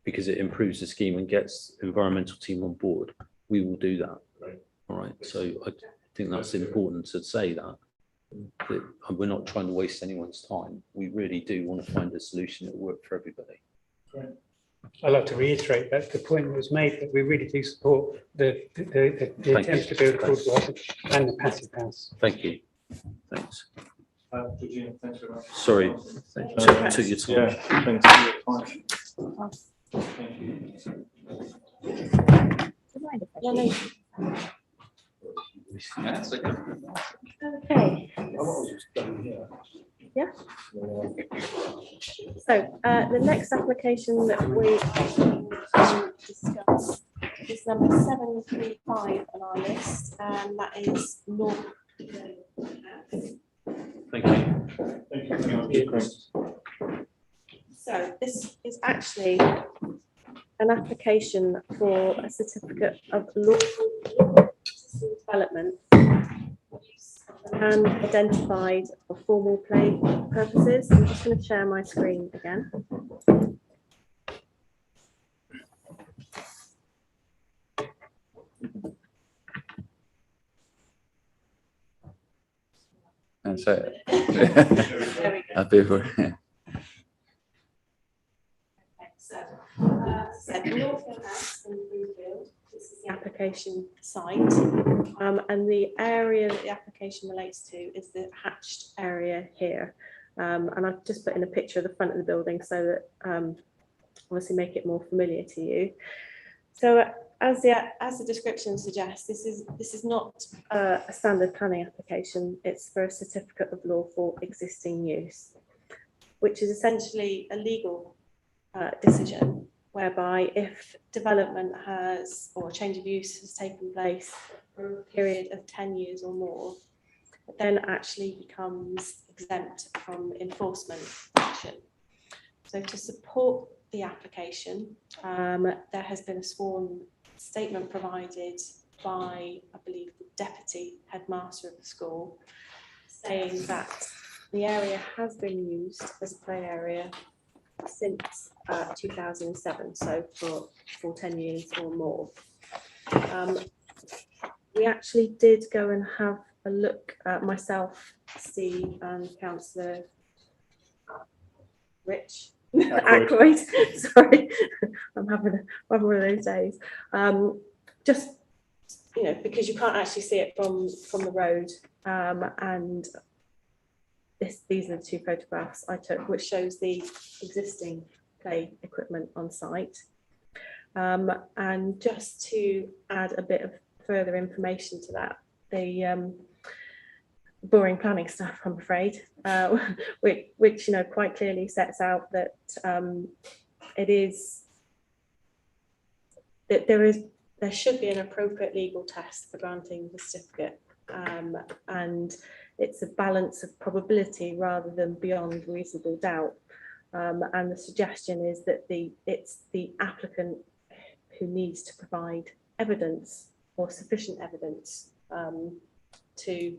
because it improves the scheme and gets the environmental team on board, we will do that. Right. All right. So I think that's important to say that we're not trying to waste anyone's time. We really do want to find a solution that will work for everybody. Right. I'd like to reiterate that the point that was made that we really do support the attempt to build affordable housing and the passive house. Thank you. Thanks. Virginia, thanks very much. Sorry, took your time. Yeah, thanks for your time. Thank you. Yeah, no. Okay. Yeah. So the next application that we discuss is number 735 on our list, and that is North. Thank you. Thank you. So this is actually an application for a certificate of lawful development and identified for formal play purposes. I'm just going to share my screen again. That's it. There we go. Happy for Northfield House in Broomfield. This is the application site, and the area that the application relates to is the hatched area here. And I've just put in a picture of the front of the building so that obviously make it more familiar to you. So as the description suggests, this is not a standard planning application. It's for a certificate of lawful existing use, which is essentially a legal decision whereby if development has or a change of use has taken place for a period of 10 years or more, it then actually becomes exempt from enforcement action. So to support the application, there has been a sworn statement provided by, I believe, the deputy headmaster of the school, saying that the area has been used as a play area since 2007, so for 10 years or more. We actually did go and have a look at myself, Steve, and Councillor Rich Ackroyd. Sorry, I'm having one of those days. Just because you can't actually see it from the road, and these are the two photographs I took, which shows the existing play equipment on site. And just to add a bit of further information to that, the boring planning stuff, I'm afraid, which quite clearly sets out that there should be an appropriate legal test for granting the certificate, and it's a balance of probability rather than beyond reasonable doubt. And the suggestion is that it's the applicant who needs to provide evidence or sufficient evidence to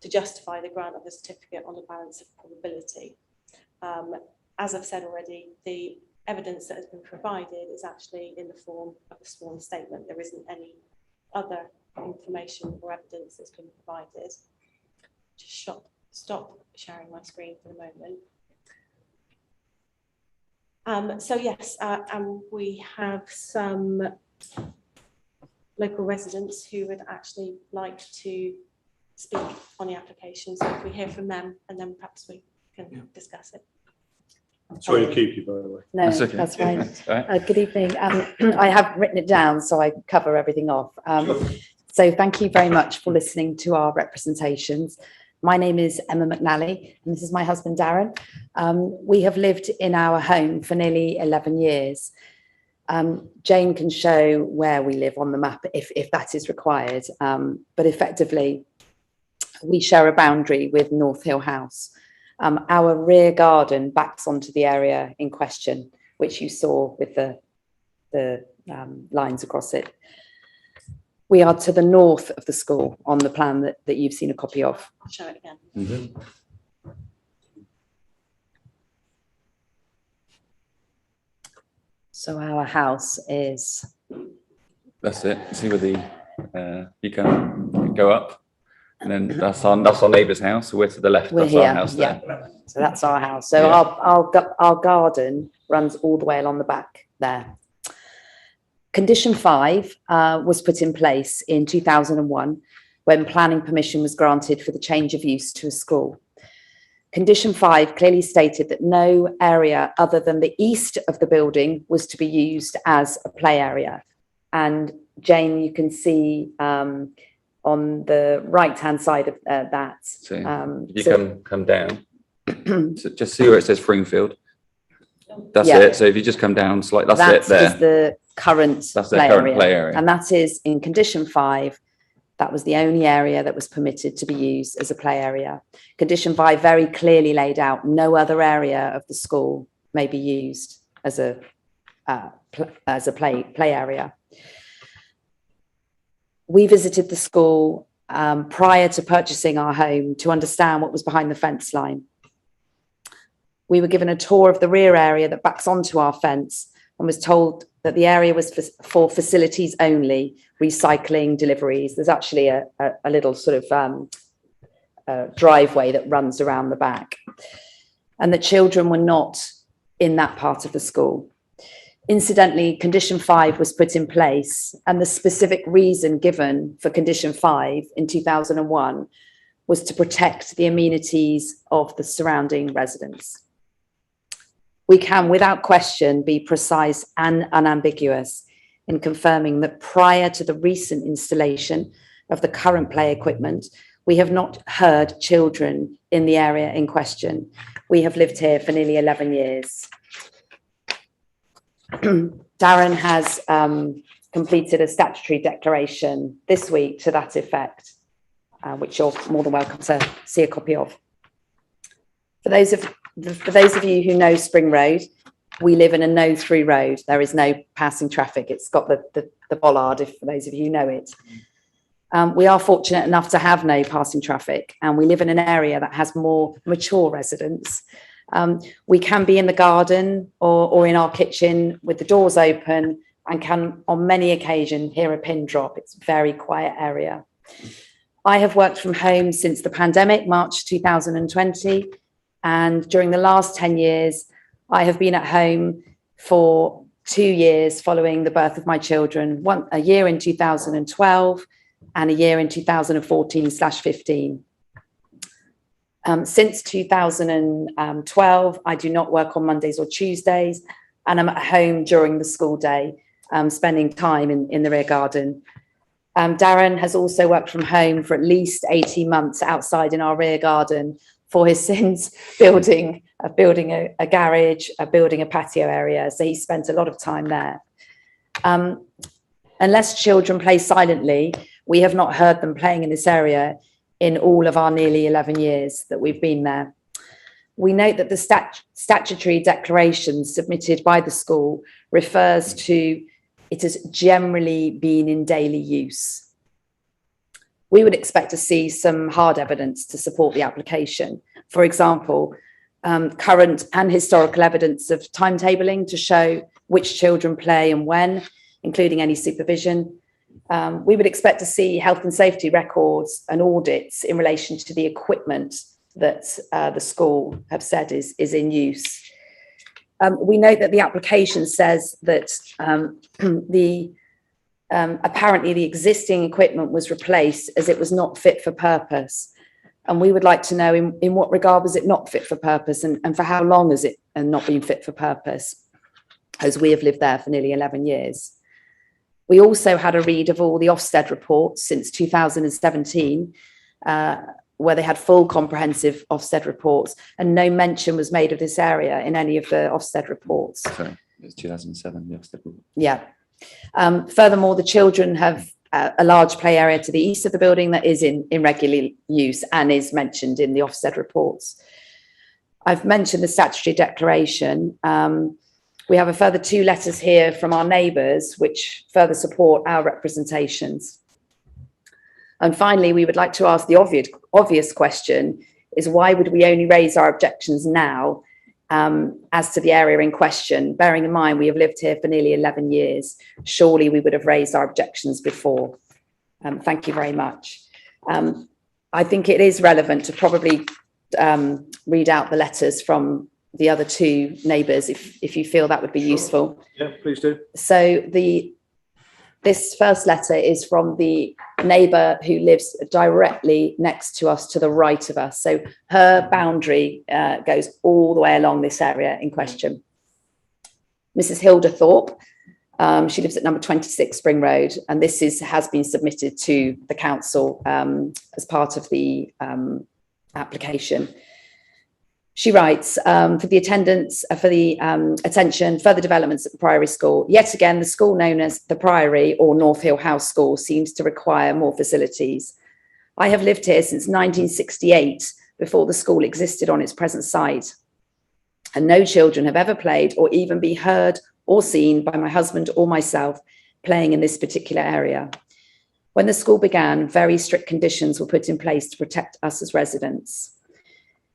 justify the grant of the certificate on the balance of probability. As I've said already, the evidence that has been provided is actually in the form of a sworn statement. There isn't any other information or evidence that's been provided. Just stop sharing my screen for the moment. So yes, and we have some local residents who would actually like to speak on the application. So if we hear from them, and then perhaps we can discuss it. Sorry to keep you, by the way. No, That's okay. that's fine. That's right. Good evening. I have written it down so I cover everything off. So thank you very much for listening to our representations. My name is Emma McNally, and this is my husband, Darren. We have lived in our home for nearly 11 years. Jane can show where we live on the map if that is required, but effectively, we share a boundary with North Hill House. Our rear garden backs onto the area in question, which you saw with the lines across it. We are to the north of the school on the plan that you've seen a copy of. I'll show it again. Mm-hmm. So our house is, That's it. See where the you can go up, and then that's our neighbour's house. So we're to the left. we're That's here, our house yeah. there. So that's our house. So Yeah. our garden runs all the way along the back there. Condition 5 was put in place in 2001 when planning permission was granted for the change of use to a school. Condition 5 clearly stated that no area other than the east of the building was to be used as a play area. And Jane, you can see on the right-hand side of that. So if you come down, so just see where it says Springfield. That's Yeah. it. So if you just come down slightly, that it there. is the current That's the current play area. And that is in condition 5. That was the only area that was permitted to be used as a play area. Condition 5 very clearly laid out no other area of the school may be used as a play area. We visited the school prior to purchasing our home to understand what was behind the fence line. We were given a tour of the rear area that backs onto our fence and was told that the area was for facilities only, recycling, deliveries. There's actually a little sort of driveway that runs around the back, and that children were not in that part of the school. Incidentally, condition 5 was put in place, and the specific reason given for condition 5 in 2001 was to protect the amenities of the surrounding residents. We can, without question, be precise and unambiguous in confirming that prior to the recent installation of the current play equipment, we have not heard children in the area in question. We have lived here for nearly 11 years. Darren has completed a statutory declaration this week to that effect, which you're more than welcome to see a copy of. For those of you who know Spring Road, we live in a no-through road. There is no passing traffic. It's got the bollard, if for those of you who know it. We are fortunate enough to have no passing traffic, and we live in an area that has more mature residents. We can be in the garden or in our kitchen with the doors open and can, on many occasions, hear a pin drop. It's a very quiet area. I have worked from home since the pandemic, March 2020. And during the last 10 years, I have been at home for 2 years following the birth of my children, a year in 2012 and a year in 2014/15. Since 2012, I do not work on Mondays or Tuesdays, and I'm at home during the school day, spending time in the rear garden. Darren has also worked from home for at least 18 months outside in our rear garden for his sins, building a garage, building a patio area. So he spent a lot of time there. Unless children play silently, we have not heard them playing in this area in all of our nearly 11 years that we've been there. We note that the statutory declaration submitted by the school refers to it as generally been in daily use. We would expect to see some hard evidence to support the application. For example, current and historical evidence of timetabling to show which children play and when, including any supervision. We would expect to see health and safety records and audits in relation to the equipment that the school have said is in use. We note that the application says that apparently the existing equipment was replaced as it was not fit for purpose. And we would like to know in what regard was it not fit for purpose, and for how long has it not been fit for purpose, as we have lived there for nearly 11 years. We also had a read of all the Ofsted reports since 2017, where they had full comprehensive Ofsted reports, and no mention was made of this area in any of the Ofsted reports. Sorry, it's 2007, the Ofsted report. Yeah. Furthermore, the children have a large play area to the east of the building that is in regular use and is mentioned in the Ofsted reports. I've mentioned the statutory declaration. We have a further 2 letters here from our neighbours, which further support our representations. And finally, we would like to ask the obvious question is, why would we only raise our objections now as to the area in question, bearing in mind we have lived here for nearly 11 years. Surely we would have raised our objections before. Thank you very much. I think it is relevant to probably read out the letters from the other 2 neighbours, if you feel that would be useful. Yeah, please do. So this first letter is from the neighbour who lives directly next to us, to the right of us. So her boundary goes all the way along this area in question. Mrs. Hilda Thorpe, she lives at number 26 Spring Road, and this has been submitted to the council as part of the application. She writes, for the attention, further developments at the Priory School. Yet again, the school known as the Priory or North Hill House School seems to require more facilities. I have lived here since 1968, before the school existed on its present site. And no children have ever played or even been heard or seen by my husband or myself playing in this particular area. When the school began, very strict conditions were put in place to protect us as residents.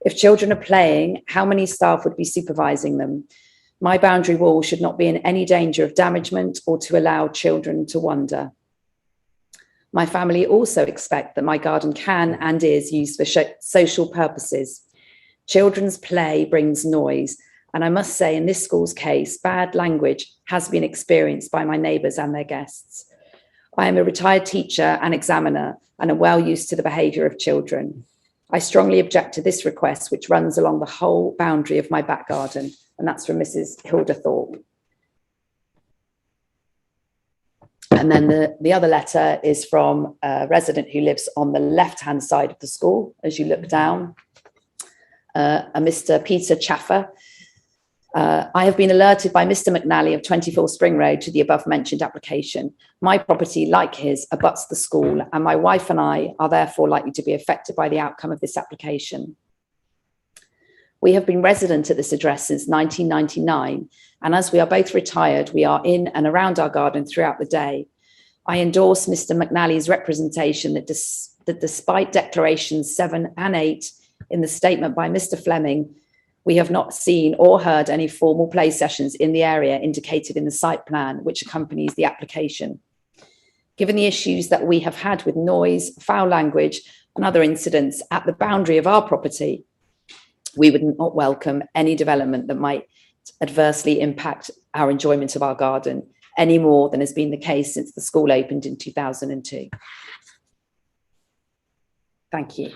If children are playing, how many staff would be supervising them? My boundary wall should not be in any danger of damagement or to allow children to wander. My family also expect that my garden can and is used for social purposes. Children's play brings noise, and I must say in this school's case, bad language has been experienced by my neighbours and their guests. I am a retired teacher and examiner and am well used to the behaviour of children. I strongly object to this request, which runs along the whole boundary of my back garden. And that's from Mrs. Hilda Thorpe. And then the other letter is from a resident who lives on the left-hand side of the school, as you look down, a Mr. Peter Chaffer. I have been alerted by Mr. McNally of 24 Spring Road to the above mentioned application. My property, like his, abuts the school, and my wife and I are therefore likely to be affected by the outcome of this application. We have been resident at this address since 1999, and as we are both retired, we are in and around our garden throughout the day. I endorse Mr. McNally's representation that despite declarations 7 and 8 in the statement by Mr. Fleming, we have not seen or heard any formal play sessions in the area indicated in the site plan which accompanies the application. Given the issues that we have had with noise, foul language, and other incidents at the boundary of our property, we would not welcome any development that might adversely impact our enjoyment of our garden any more than has been the case since the school opened in 2002. Thank you.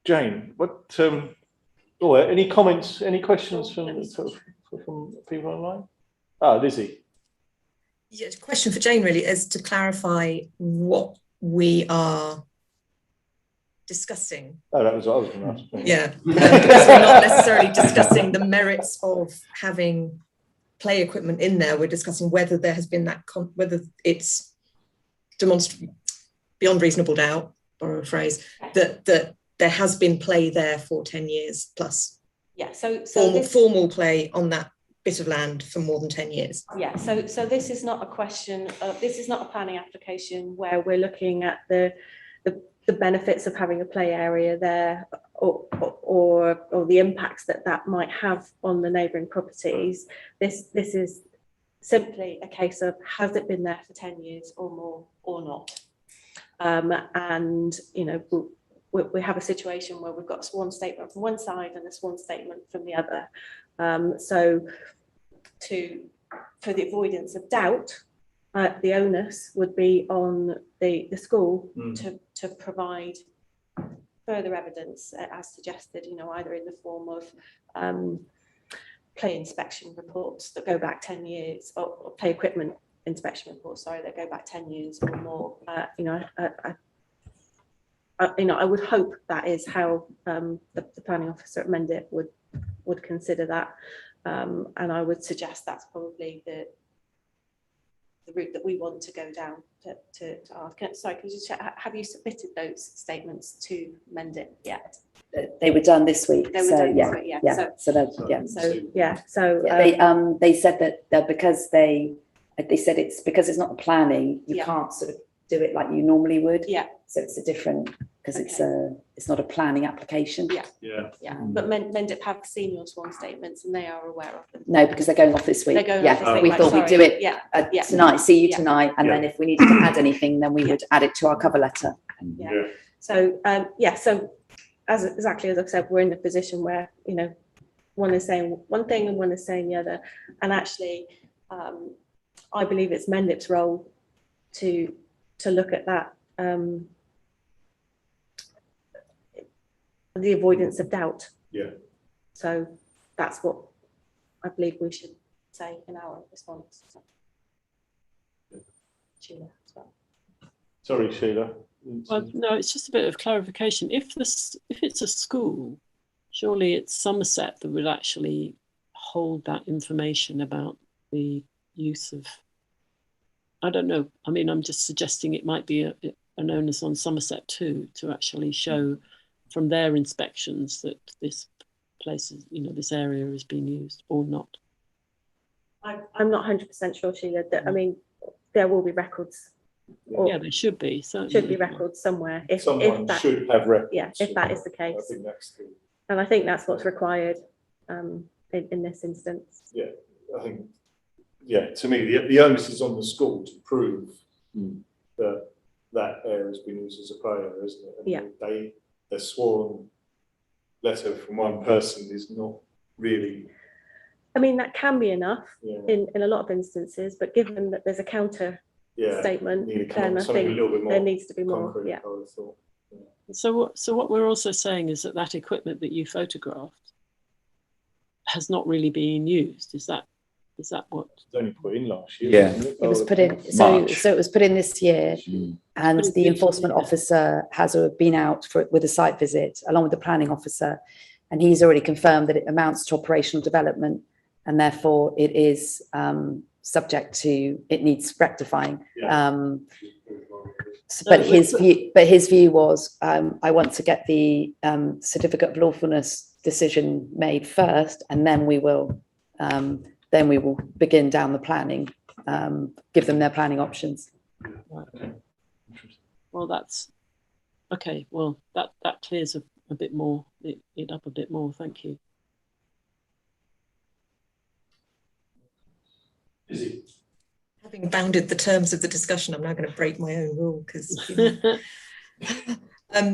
Jane, what? Any comments? Any questions from people online? Lizzie. Yeah, question for Jane really is to clarify what we are discussing. Oh, that was what I was going to ask. Yeah, because we're not necessarily discussing the merits of having play equipment in there. We're discussing whether there has been that, whether it's demonstrably beyond reasonable doubt, borrow a phrase, that there has been play there for 10 years plus. Yeah, so formal play on that bit of land for more than 10 years. Yeah, so this is not a question of, this is not a planning application where we're looking at the benefits of having a play area there or the impacts that might have on the neighbouring properties. This is simply a case of, has it been there for 10 years or more or not? And you know, we have a situation where we've got a sworn statement from one side and a sworn statement from the other. So for the avoidance of doubt, the onus would be on the school to provide further evidence as suggested, either in the form of play inspection reports that go back 10 years or play equipment inspection reports, sorry, that go back 10 years or more. I would hope that is how the planning officer at Mendip would consider that. And I would suggest that's probably the route that we want to go down to ask. Sorry, can you just check, have you submitted those statements to Mendip yet? They were done this week. They were done this week, yeah. So they said that because they said it's because it's not planning, you can't sort of do it like you normally would. Yeah. So it's a different, because it's not a planning application. Yeah. But Mendip have seen your sworn statements and they are aware of them. No, because they're going off this week. They're going off this week, We right, thought we'd do it tonight, see you tonight, and then if we needed to add anything, then we would add it to our cover letter. So so as exactly as I've said, we're in the position where one is saying one thing and one is saying the other, and actually I believe it's Mendip's role to look at that, the avoidance of doubt. So that's what I believe we should say in our response. Sheila as well. Sorry, Sheila. Well, no, it's just a bit of clarification. If it's a school, surely it's Somerset that would actually hold that information about the use of. I don't know. I mean, I'm just suggesting it might be an onus on Somerset too, to actually show from their inspections that this place is, this area is being used or not. I'm not 100% sure, Sheila. That I mean, there will be records. Yeah, there should be. Certainly. Should be records somewhere. If that should have records. Yeah, if that is the case. I think that's the. And I think that's what's required in this instance. Yeah, I think. Yeah, to me, the onus is on the school to prove that area has been used as a play area, isn't it? And the sworn letter from one person is not really. I mean, that can be enough in a lot of instances, but given that there's a counter statement, then I think there needs to be more. Yeah. So what we're also saying is that equipment that you photographed has not really been used. Is that what? It was only put in last year. Yeah, it was put in. So it was put in this year, and the enforcement officer has been out with a site visit along with the planning officer, and he's already confirmed that it amounts to operational development, and therefore it is subject to, it needs rectifying. But his view was, I want to get the certificate of lawfulness decision made first, and then we will begin down the planning, give them their planning options. Well, that's okay. Well, that clears a bit more, it up a bit more. Thank you. Having bounded the terms of the discussion, I'm now going to break my own rule because.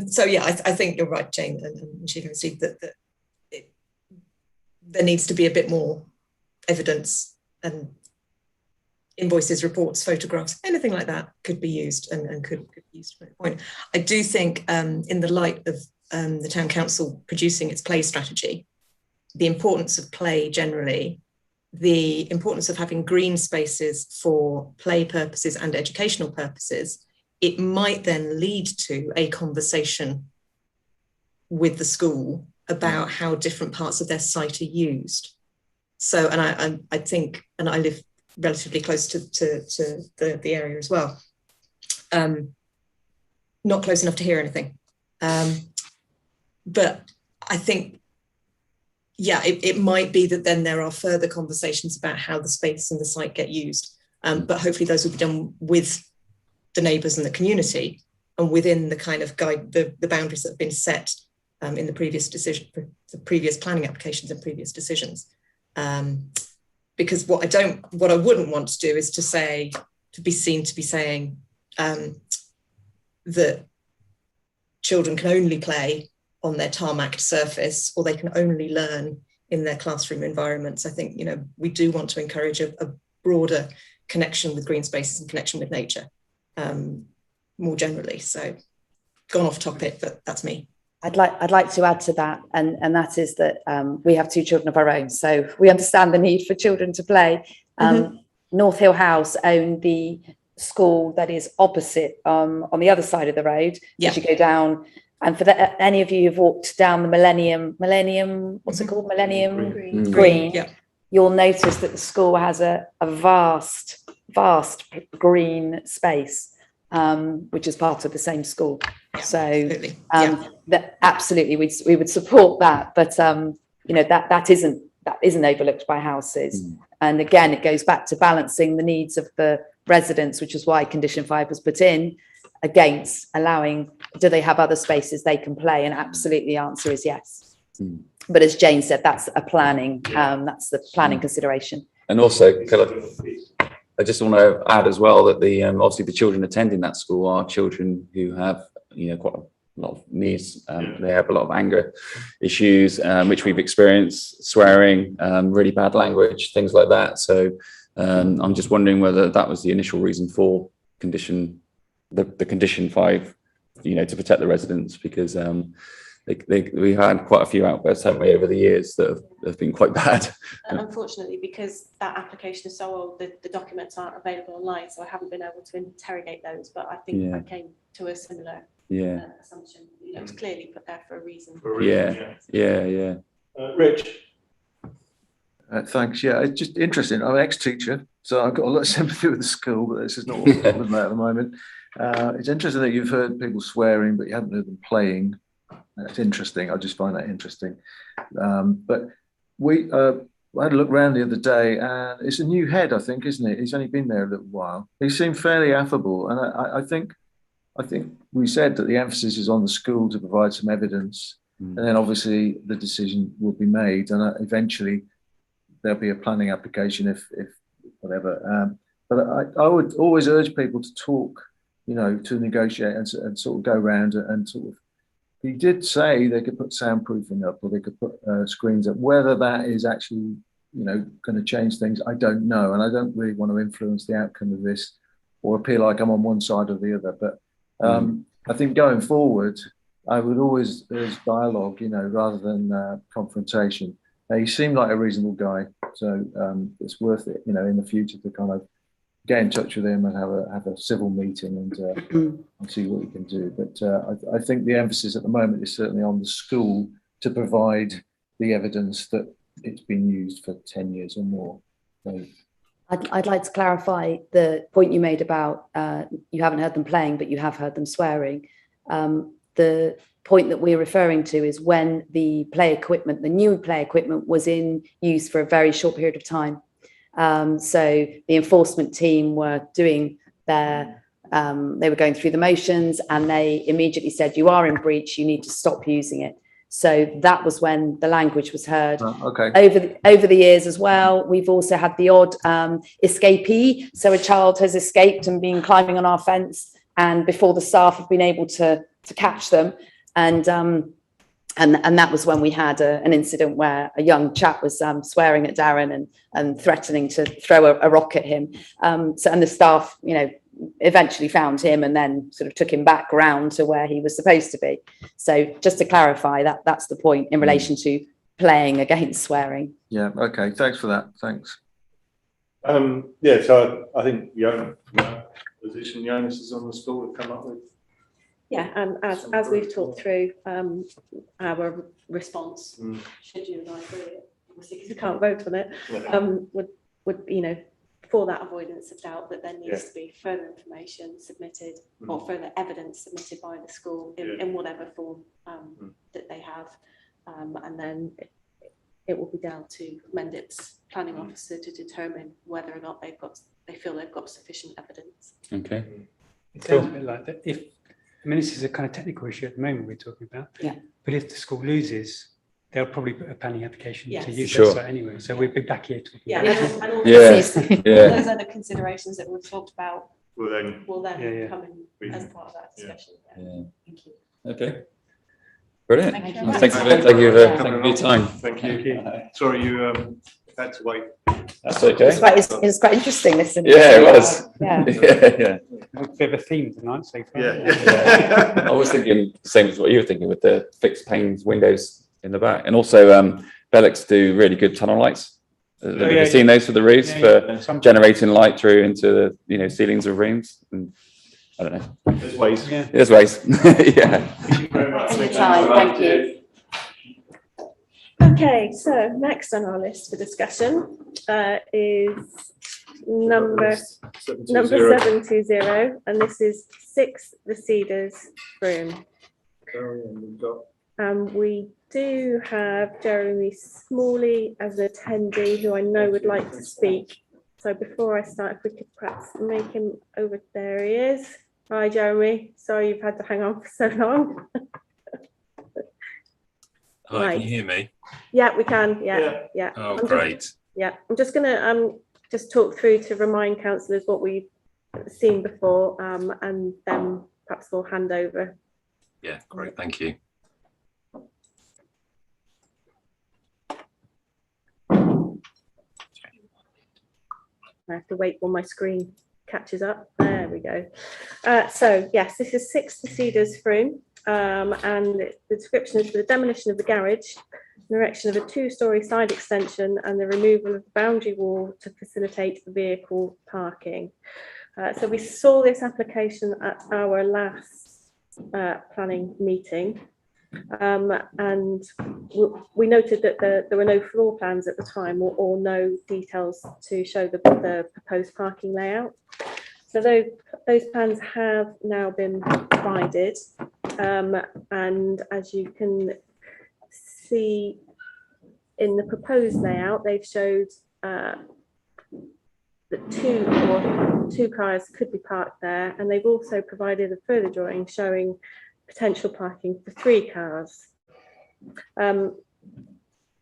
So yeah, I think you're right, Jane and Sheila and Steve, that there needs to be a bit more evidence, and invoices, reports, photographs, anything like that could be used and could be used for a point. I do think in the light of the town council producing its play strategy, the importance of play generally, the importance of having green spaces for play purposes and educational purposes, it might then lead to a conversation with the school about how different parts of their site are used. So, and I think, and I live relatively close to the area as well. Not close enough to hear anything. But I think, yeah, it might be that then there are further conversations about how the space and the site get used. But hopefully those will be done with the neighbours and the community and within the kind of guide, the boundaries that have been set in the previous decision, the previous planning applications and previous decisions. Because what I wouldn't want to do is to be seen to be saying that children can only play on their tarmacked surface, or they can only learn in their classroom environments. I think, we do want to encourage a broader connection with green spaces and connection with nature more generally. So gone off topic, but that's me. I'd like to add to that, and that is that we have 2 children of our own, so we understand the need for children to play. North Hill House own the school that is opposite on the other side of the road as you go down. And for any of you who've walked down the Millennium, what's it called? Millennium Green. Yeah. You'll notice that the school has a vast green space, which is part of the same school. So that absolutely we would support that, but you know, that isn't overlooked by houses. And again, it goes back to balancing the needs of the residents, which is why condition 5 was put in, against allowing, do they have other spaces they can play? And absolutely the answer is yes. But as Jane said, that's a planning, that's the planning consideration. And also, I just want to add as well that the obviously the children attending that school are children who have, you know, quite a lot of needs. They have a lot of anger issues, which we've experienced, swearing, really bad language, things like that. So I'm just wondering whether that was the initial reason for the condition 5, you know, to protect the residents, because we had quite a few outbursts, haven't we, over the years that have been quite bad. And unfortunately, because that application is so old, the documents aren't available online, so I haven't been able to interrogate those. But I think I came to a similar assumption. You know, it's clearly put there for a reason. Rich. Thanks. Yeah, it's just interesting. I'm an ex-teacher, so I've got a lot of sympathy with the school, but this is not what we're talking about at the moment. It's interesting that you've heard people swearing, but you haven't heard them playing. That's interesting. I just find that interesting. But I had a look around the other day, and it's a new head, I think, isn't it? He's only been there a little while. He seemed fairly affable, and I think we said that the emphasis is on the school to provide some evidence, and then obviously the decision will be made, and eventually there'll be a planning application if whatever. But I would always urge people to talk, you know, to negotiate and sort of go around and sort of. He did say they could put soundproofing up, or they could put screens up. Whether that is actually, you know, going to change things, I don't know, and I don't really want to influence the outcome of this or appear like I'm on one side or the other. But I think going forward, I would always urge dialogue, you know, rather than confrontation. He seemed like a reasonable guy, so it's worth it, you know, in the future to kind of get in touch with him and have a civil meeting and see what we can do. But I think the emphasis at the moment is certainly on the school to provide the evidence that it's been used for 10 years or more. So, I'd like to clarify the point you made about you haven't heard them playing, but you have heard them swearing. The point that we're referring to is when the new play equipment was in use for a very short period of time. So the enforcement team were doing they were going through the motions, and they immediately said, you are in breach, you need to stop using it. So that was when the language was heard. Over the years as well, we've also had the odd escapee. So a child has escaped and been climbing on our fence, and before the staff have been able to catch them. And that was when we had an incident where a young chap was swearing at Darren and threatening to throw a rock at him. And the staff, you know, eventually found him and then sort of took him back round to where he was supposed to be. So just to clarify, that's the point in relation to playing against swearing. Yeah. Okay. Thanks for that. Thanks. So I think position the onus is on the school to come up with. Yeah, and as we've talked through our response, should you and I agree, obviously because we can't vote on it, would you know, for that avoidance of doubt, that there needs to be further information submitted or further evidence submitted by the school in whatever form that they have, and then it will be down to Mendip's planning officer to determine whether or not they feel they've got sufficient evidence. Okay. It sounds a bit like that. I mean, this is a kind of technical issue at the moment we're talking about. Yeah. But if the school loses, they'll probably put a planning application to use Sure. that site anyway. So we'll be back here talking about And all those other considerations that we've talked about will then come in as part of that discussion. Thank you. Okay. Brilliant. Thank you. Thank you for your time. Thank you. Sorry, you Had to wait. That's okay. It was quite interesting listening. Yeah, it was. Yeah. Yeah. A bit of a theme tonight so far. Yeah. I was thinking the same as what you were thinking with the fixed panes windows in the back. And also Bellix do really good tunnel lights. Have you seen those for the roofs for generating light through into the ceilings of rooms? And I don't know. There's ways. Yeah. There's ways. Yeah. Thank you very much. Thanks for your time. Thank you. Okay, so next on our list for discussion is number 720, and this is 6 The Cedars Room. We do have Jeremy Smalley as an attendee who I know would like to speak. So before I start, if we could perhaps make him over. There he is. Hi, Jeremy. Sorry you've had to hang on for so long. Hi, Right. Can you hear me? Yeah, we can. Yeah. Oh, I'm great. I'm just going to just talk through to remind councillors what we've seen before, and then perhaps we'll hand over. Yeah, great. Thank you. I have to wait while my screen catches up. There we go. So yes, this is 6 The Cedars Room, and the description is for the demolition of the garage, the erection of a 2-storey side extension, and the removal of the boundary wall to facilitate vehicle parking. So we saw this application at our last planning meeting, and we noted that there were no floor plans at the time, or no details to show the proposed parking layout. So those plans have now been provided, and as you can see in the proposed layout, they've showed that 2 cars could be parked there, and they've also provided a further drawing showing potential parking for 3 cars.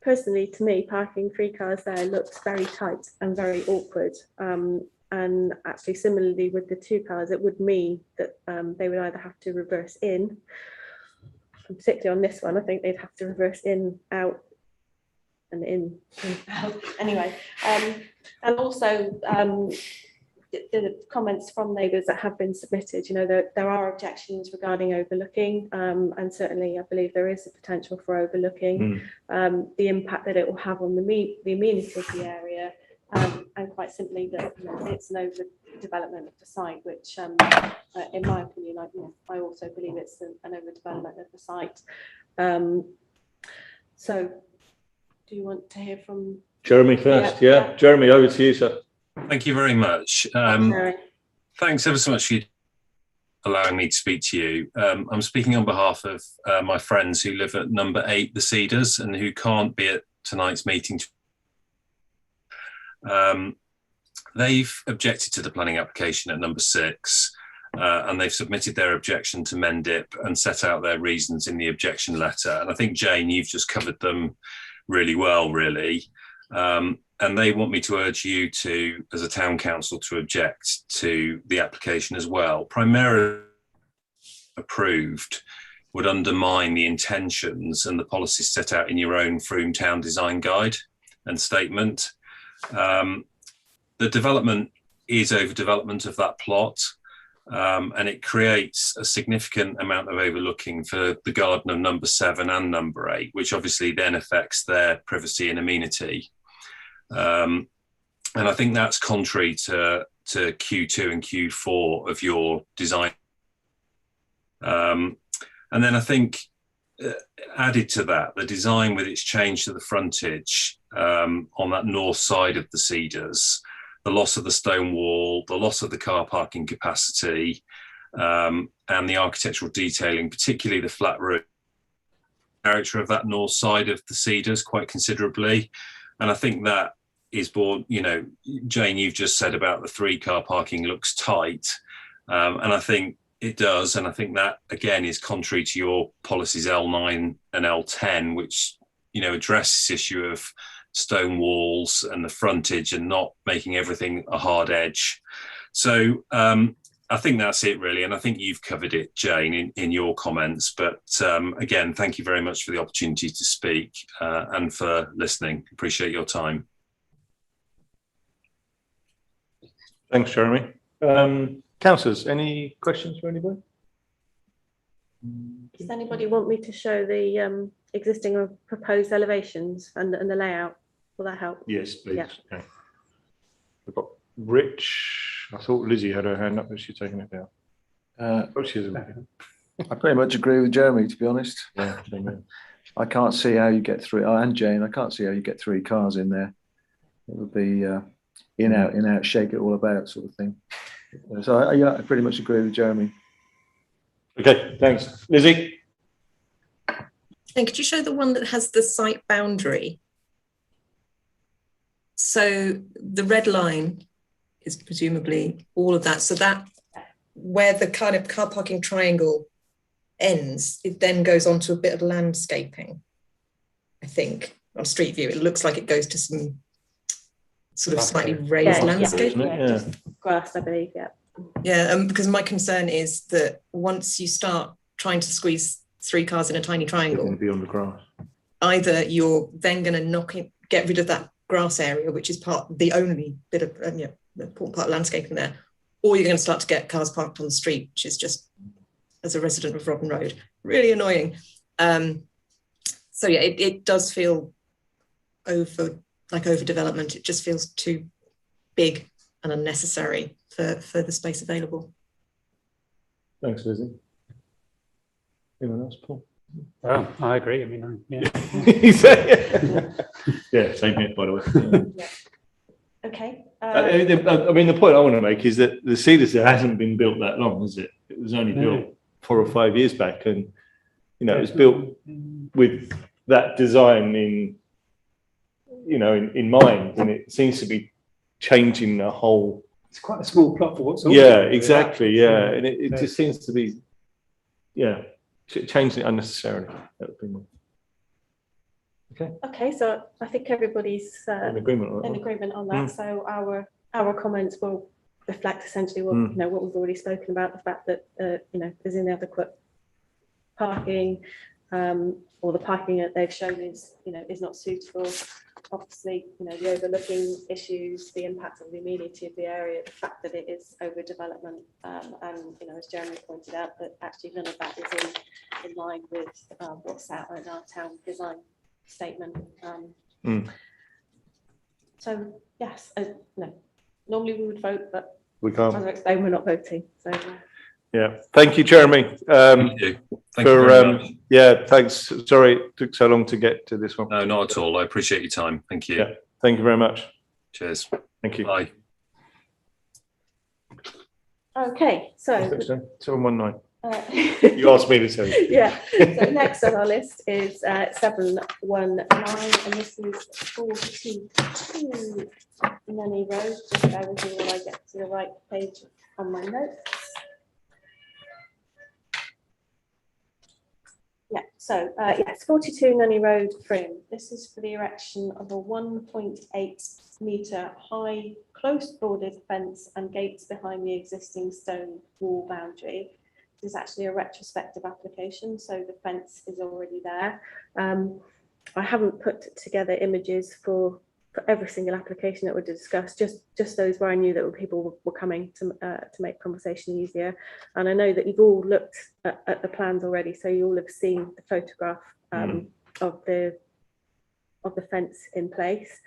Personally, to me, parking 3 cars there looks very tight and very awkward. And actually, similarly with the 2 cars, it would mean that they would either have to reverse in, and particularly on this one, I think they'd have to reverse in, out, and in and out. Anyway, and also the comments from neighbours that have been submitted, there are objections regarding overlooking, and certainly I believe there is a potential for overlooking, the impact that it will have on the amenity of the area, and quite simply that it's an overdevelopment of the site, which in my opinion, I also believe it's an overdevelopment of the site. So do you want to hear from Jeremy first? Yeah. Jeremy, over to you, sir. Thank you very much. Thanks ever so much for allowing me to speak to you. I'm speaking on behalf of my friends who live at number 8 The Cedars and who can't be at tonight's meeting. They've objected to the planning application at number 6, and they've submitted their objection to MENDIP and set out their reasons in the objection letter. And I think, Jane, you've just covered them really well, really. And they want me to urge you to, as a town council, to object to the application as well. Primarily approved would undermine the intentions and the policies set out in your own Frome Town Design Guide and statement. The development is overdevelopment of that plot, and it creates a significant amount of overlooking for the garden of number 7 and number 8, which obviously then affects their privacy and amenity. And I think that's contrary to Q2 and Q4 of your design. And then I think added to that, the design with its change to the frontage on that north side of the Cedars, the loss of the stone wall, the loss of the car parking capacity, and the architectural detailing, particularly the flat roof, character of that north side of the Cedars quite considerably. And I think that is born, Jane, you've just said about the 3-car parking looks tight. And I think it does. And I think that, again, is contrary to your policies L9 and L10, which, address this issue of stone walls and the frontage and not making everything a hard edge. So I think that's it, really. And I think you've covered it, Jane, in your comments. But again, thank you very much for the opportunity to speak and for listening. Appreciate your time. Thanks, Jeremy. Councillors, any questions for anybody? Does anybody want me to show the existing or proposed elevations and the layout? Will that help? Yes, please. Yeah. Okay. We've got Rich. I thought Lizzie had her hand up, but she's taken it down. I pretty much agree with Jeremy, to be honest. Yeah, I can't see how you get through, and Jane, I can't see how you get 3 cars in there. It would be in out, shake it all about sort of thing. So I pretty much agree with Jeremy. Okay, thanks. Lizzie? And could you show the one that has the site boundary? So the red line is presumably all of that. So that where the kind of car parking triangle ends, it then goes on to a bit of landscaping. I think on Street View, it looks like it goes to some sort of slightly raised landscape. Just grass, I believe, yeah. Yeah, because my concern is that once you start trying to squeeze 3 cars in a tiny triangle, Going to be on the grass. either you're then going to get rid of that grass area, which is the only bit of the important part of landscaping there, or you're going to start to get cars parked on the street, which is just, as a resident of Robin Road, really annoying. So yeah, it does feel overdevelopment. It just feels too big and unnecessary for the space available. Thanks, Lizzie. Anyone else, Paul? Oh, I agree. I mean, yeah. Yeah, same here, by the way. Yeah. Okay. I mean, the point I want to make is that the Cedars hasn't been built that long, has it? It was only built 4 or 5 years back, and it was built with that design in mind, and it seems to be changing the whole. It's quite a small plot for what's. Yeah, exactly. Yeah, and it just seems to be, changing it unnecessarily. That would be more. Okay, so I think everybody's in agreement on that. So our comments will reflect essentially what we've already spoken about, the fact that there's inadequate parking, or the parking that they've shown is not suitable. Obviously, the overlooking issues, the impact on the amenity of the area, the fact that it is overdevelopment, and as Jeremy pointed out, that actually none of that is in line with what's out in our town design statement. So yes, normally we would vote, but we can't. As I explained, we're not voting. So yeah, thank you, Jeremy. Thank you. Thank you very much. Yeah, thanks. Sorry it took so long to get to this one. No, not at all. I appreciate your time. Thank you. Yeah, thank you very much. Cheers. Thank you. Bye. okay, so 719. You asked me to tell you. Yeah. So next on our list is 719, and this is 42 Nanny Road. Just bear with me while I get to the right page on my notes. Yeah, so it's 42 Nanny Road, Frim. This is for the erection of a 1.8 metre high, close bordered fence and gates behind the existing stone wall boundary. This is actually a retrospective application, so the fence is already there. I haven't put together images for every single application that we discussed, just those where I knew that people were coming to make conversation easier. And I know that you've all looked at the plans already, so you all have seen the photograph of the fence in place.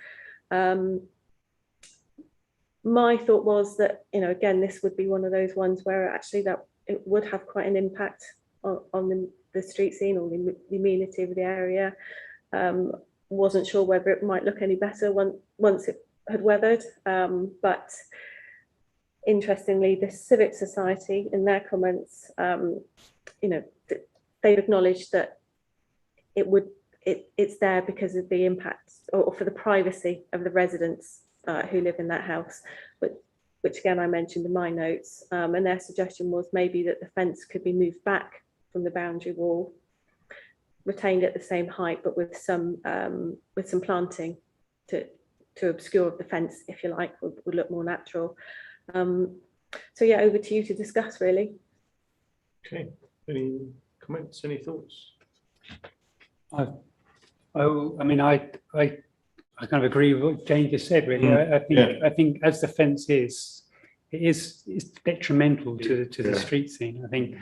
My thought was that, again, this would be one of those ones where actually that it would have quite an impact on the street scene or the amenity of the area. Wasn't sure whether it might look any better once it had weathered, but interestingly, the Civic Society, in their comments, they've acknowledged that it's there because of the impact or for the privacy of the residents who live in that house, which again I mentioned in my notes, and their suggestion was maybe that the fence could be moved back from the boundary wall, retained at the same height, but with some planting to obscure the fence, if you like, would look more natural. So yeah, over to you to discuss, really. Okay, any comments, any thoughts? I kind of agree with what Jane just said, really. I think as the fence is, it's detrimental to the Yeah. street scene, I think.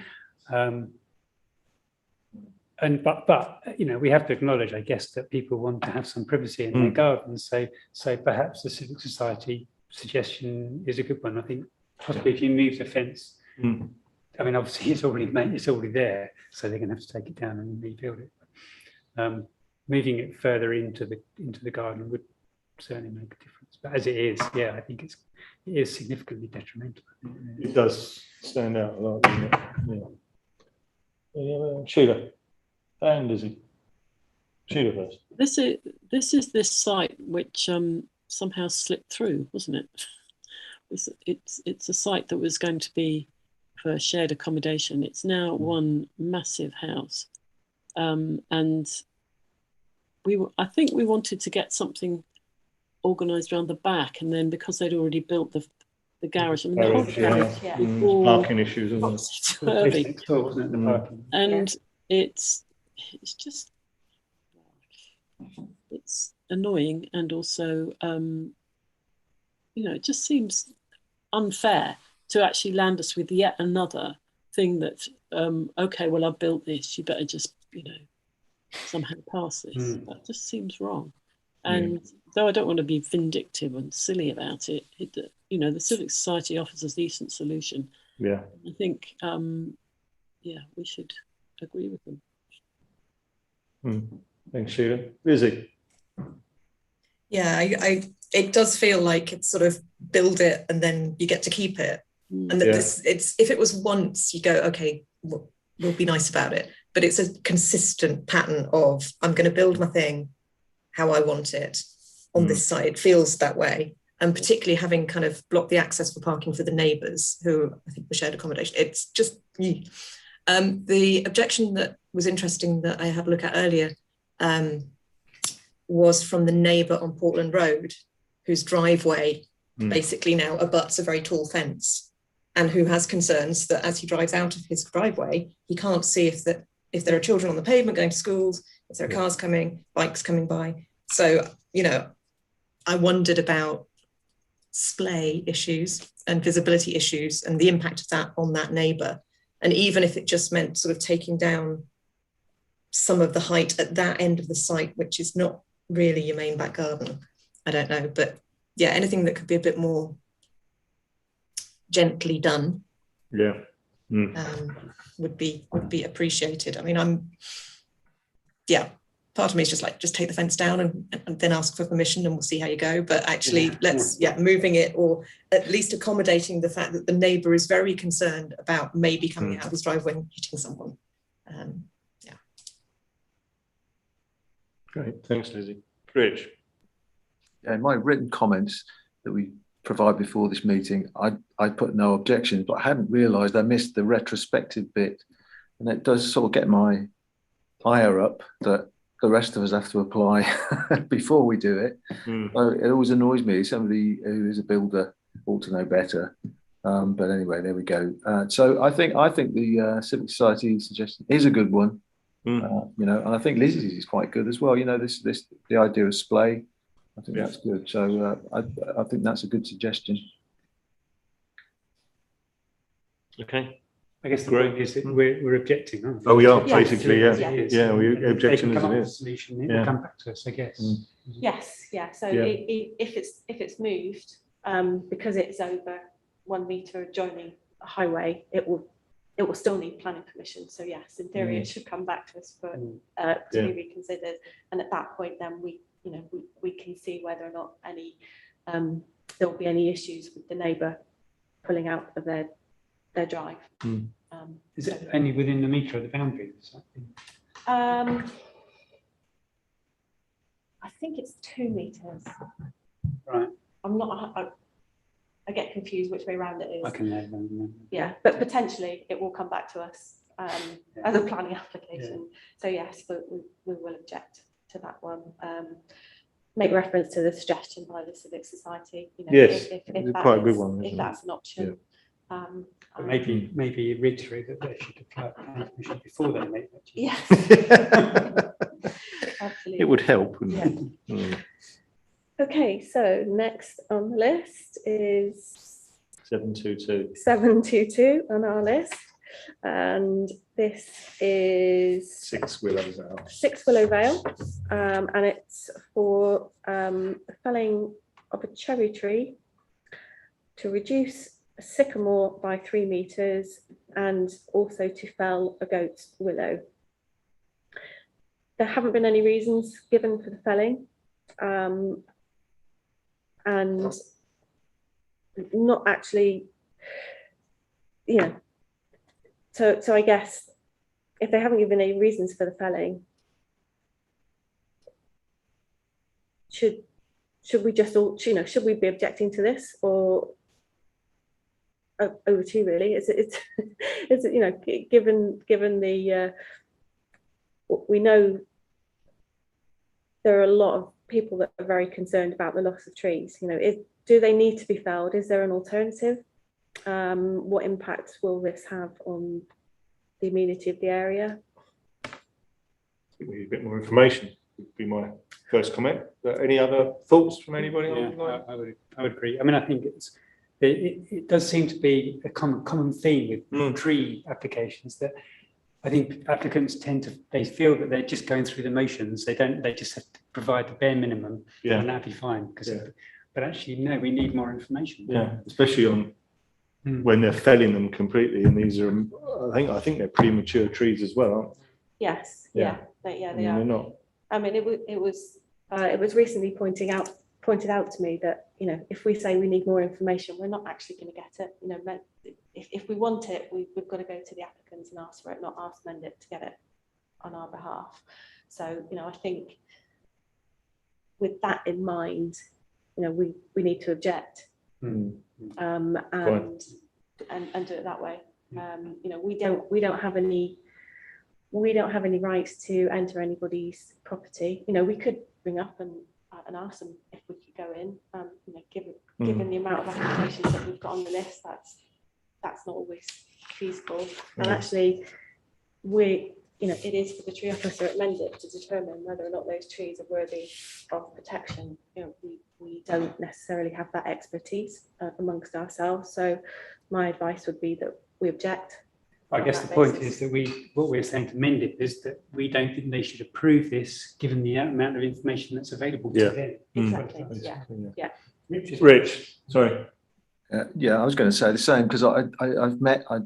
And but you know, we have to acknowledge, I guess, that people want to have some privacy in their gardens. So perhaps the Civic Society suggestion is a good one. I think possibly if you move the fence, I mean, obviously it's already there, so they're going to have to take it down and rebuild it. Moving it further into the garden would certainly make a difference. But as it is, yeah, I think it is significantly detrimental. It does stand out a lot, doesn't it? Yeah. Sheila and Lizzie. Sheila first. This site which somehow slipped through, wasn't it? It's a site that was going to be for shared accommodation. It's now one massive house, and I think we wanted to get something organised around the back, and then because they'd already built the garage, I mean, the whole garage was all parking issues, isn't it? And it's just it's annoying, and also it just seems unfair to actually land us with yet another thing that okay, well, I've built this, you better just somehow pass this. That just seems wrong. And though I don't want to be vindictive and silly about it, the Civic Society offers a decent solution. Yeah, I think we should agree with them. Thanks, Sheila. Lizzie. Yeah, it does feel like it's sort of build it and then you get to keep it. And that if it was once, you go, okay, we'll be nice about it. But it's a consistent pattern of, I'm going to build my thing how I want it on this site. It feels that way. And particularly having kind of blocked the access for parking for the neighbours, who I think were shared accommodation. It's just, the objection that was interesting that I had a look at earlier was from the neighbour on Portland Road, whose driveway basically now abuts a very tall fence, and who has concerns that as he drives out of his driveway, he can't see if there are children on the pavement going to schools, if there are cars coming, bikes coming by. So, I wondered about splay issues and visibility issues and the impact of that on that neighbour. And even if it just meant sort of taking down some of the height at that end of the site, which is not really your main back garden, I don't know. But yeah, anything that could be a bit more gently done would be appreciated. I mean, part of me is just like, just take the fence down and then ask for permission and we'll see how you go. But actually, moving it, or at least accommodating the fact that the neighbour is very concerned about maybe coming out of his driveway and hitting someone. Great, thanks, Lizzie. Rich. In my written comments that we provide before this meeting, I put no objections, but I hadn't realised I missed the retrospective bit, and it does sort of get my ire up that the rest of us have to apply before we do it. So it always annoys me. Somebody who is a builder ought to know better. But anyway, there we go. So I think the Civic Society suggestion is a good one. And I think Lizzie's is quite good as well. The idea of splay, I think that's good. So I think that's a good suggestion. Okay. I guess the point is that we're objecting, aren't we? Oh, we are basically, yeah. We objection they can come up as it with a is. solution. It will come back to us, I guess. Yes, yeah. So if it's moved, because it's over 1 metre adjoining a highway, it will still need planning permission. So yes, in theory, it should come back to us for to be reconsidered. And at that point, then we can see whether or not there will be any issues with the neighbour pulling out of their drive. Is it only within the metre of the boundary? I think it's 2 metres. Right. I'm not. I get confused which way around it is. I can know. Yeah, but potentially it will come back to us as a planning application. So yes, we will object to that one. Make reference to the suggestion by the Civic Society. Yes, if it's that quite a good is- one, If isn't that's an option. But maybe reiterate that they should apply planning permission before they make that change. Yes. Absolutely. It would help, wouldn't it? Okay, so next on the list is 722. 722 on our list. And this is 6 Willow Vale. 6 Willow Vale, and it's for the felling of a cherry tree to reduce a sycamore by 3 meters and also to fell a goat willow. There haven't been any reasons given for the felling, and not actually, you know, so I guess if they haven't given any reasons for the felling, should we just all, you know, should we be objecting to this, or over to you really? Is it you know, given the we know there are a lot of people that are very concerned about the loss of trees. You know, do they need to be felled? Is there an alternative? What impact will this have on the amenity of the area? We need a bit more information, would be my first comment. Any other thoughts from anybody? Yeah, I would agree. I mean, I think it does seem to be a common theme with tree applications, that I think applicants they feel that they're just going through the motions. They just have to provide the bare minimum, and that'd be fine. But actually, no, we need more information. Yeah, especially on when they're felling them completely, and these are, I think they're premature trees as well, aren't they? Yes, they are. They're not. I mean, it was recently pointed out to me that, you know, if we say we need more information, we're not actually going to get it. You know, if we want it, we've got to go to the applicants and ask for it, not ask Mendip to get it on our behalf. So, you know, I think with that in mind, you know, we need to object, and do it that way. You know, we don't have any rights to enter anybody's property. You know, we could ring up and ask them if we could go in. You know, given the amount of applications that we've got on the list, that's not always feasible. And actually, you know, it is for the tree officer at Mendip to determine whether or not those trees are worthy of protection. You know, we don't necessarily have that expertise amongst ourselves. So my advice would be that we object. I guess the point is that what we're saying to Mendip is that we don't think they should approve this, given the amount of information that's available to them. Exactly. Yeah. Rich, sorry. Yeah, I was going to say the same, because I've met, I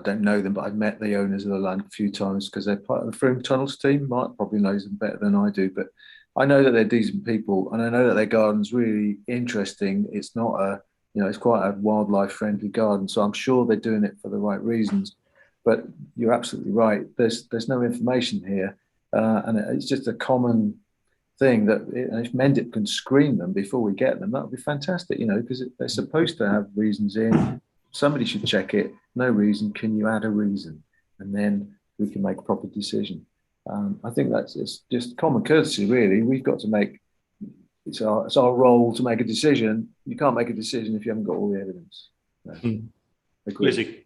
don't know them, but I've met the owners of the land a few times because they're part of the Froome Tunnels team. Mark probably knows them better than I do, but I know that they're decent people, and I know that their garden's really interesting. It's not it's quite a wildlife friendly garden, so I'm sure they're doing it for the right reasons. But you're absolutely right. There's no information here, and it's just a common thing that if Mendip can screen them before we get them, that would be fantastic. You know, because they're supposed to have reasons in. Somebody should check it. No reason. Can you add a reason? And then we can make a proper decision. I think it's just common courtesy, really. We've got to make. It's our role to make a decision. You can't make a decision if you haven't got all the evidence. No. Lizzie.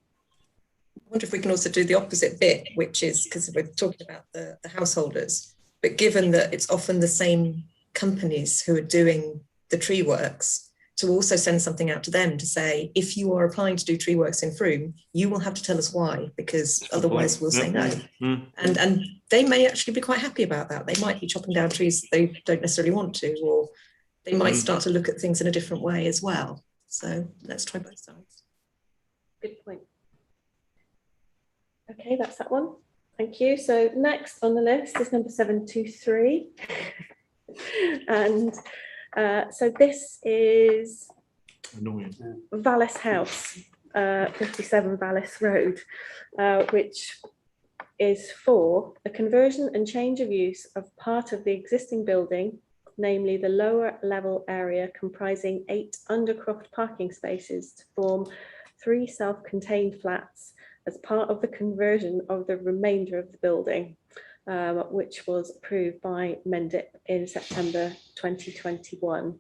I wonder if we can also do the opposite bit, which is, because we're talking about the householders, but given that it's often the same companies who are doing the tree works, to also send something out to them to say, if you are applying to do tree works in Froome, you will have to tell us why, because otherwise we'll say no. And they may actually be quite happy about that. They might be chopping down trees that they don't necessarily want to, or they might start to look at things in a different way as well. So let's try both sides. Good point. Okay, that's that one. Thank you. So next on the list is number 723. And so this is Vallis House, 57 Vallis Road, which is for the conversion and change of use of part of the existing building, namely the lower level area comprising 8 undercroft parking spaces, to form 3 self-contained flats as part of the conversion of the remainder of the building, which was approved by Mendip in September 2021.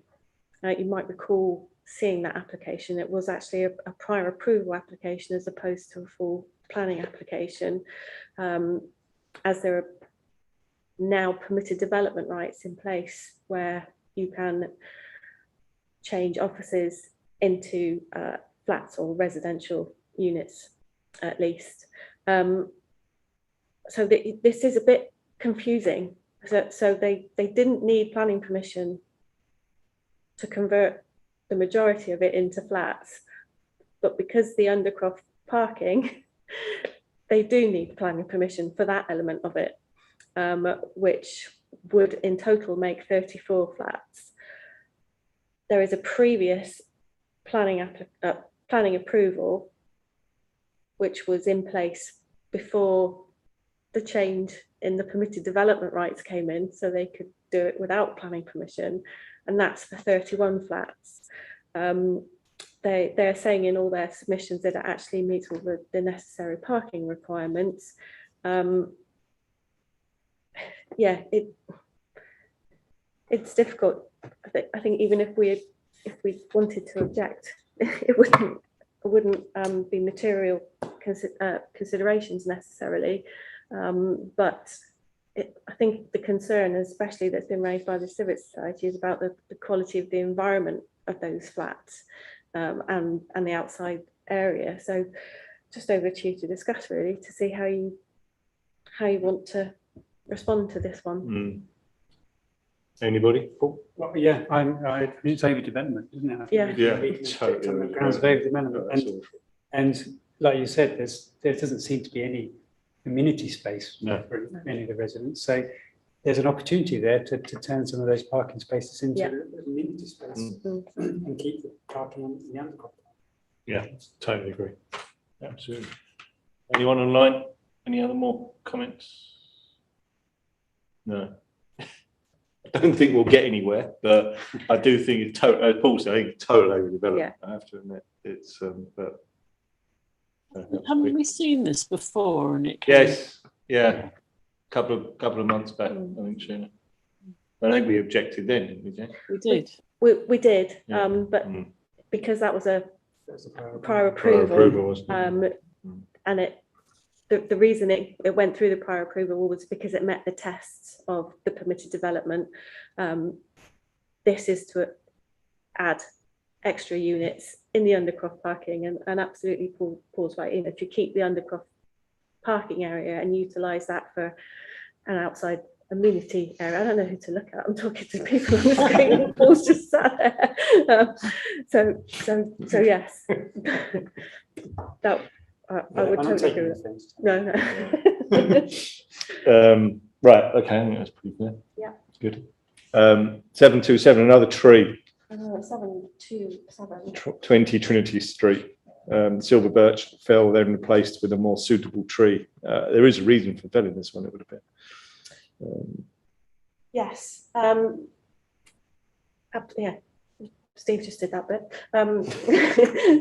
You might recall seeing that application. It was actually a prior approval application as opposed to a full planning application, as there are now permitted development rights in place where you can change offices into flats or residential units at least. So this is a bit confusing. So they didn't need planning permission to convert the majority of it into flats, but because the undercroft parking, they do need planning permission for that element of it, which would in total make 34 flats. There is a previous planning approval which was in place before the change in the permitted development rights came in, so they could do it without planning permission, and that's for 31 flats. They're saying in all their submissions that it actually meets all the necessary parking requirements. Yeah, it's difficult. I think even if we wanted to object, it wouldn't be material considerations necessarily. But I think the concern, especially that's been raised by the Civic Society, is about the quality of the environment of those flats and the outside area. So just over to you to discuss, really, to see how you want to respond to this one. Anybody? Paul? Well, yeah, it's overdevelopment, isn't it? Yeah. Totally. Grounds of overdevelopment. And like you said, there doesn't seem to be any amenity space for any of the residents. So there's an opportunity there to turn some of those parking spaces into amenity space and keep the parking on the underground. Yeah, totally agree. Absolutely. Anyone online? Any other more comments? No. I don't think we'll get anywhere, but I do think it's total. Paul said, I think it's totally overdeveloped. Yeah. I have to admit, it's but. Haven't we seen this before? And it Yes, yeah, couple of months back, I think, Sheena. I think we objected then, didn't we, Jane? We did. We did, Yeah. but because that was a prior approval, wasn't it? And the reason it went through the prior approval was because it met the tests of the permitted development. This is to add extra units in the undercroft parking, and absolutely Paul's right. If you keep the undercroft parking area and utilise that for an outside amenity area, I don't know who to look at. I'm talking to people on the screen, and Paul's just sat there. So yes, that I would totally agree with that. No. Right. Okay. I think that's pretty clear. Yeah. Good. 727. Another tree. 727. 20 Trinity Street. Silver birch fell, then replaced with a more suitable tree. There is a reason for felling this one, it would appear. Yes. Yeah. Steve just did that bit.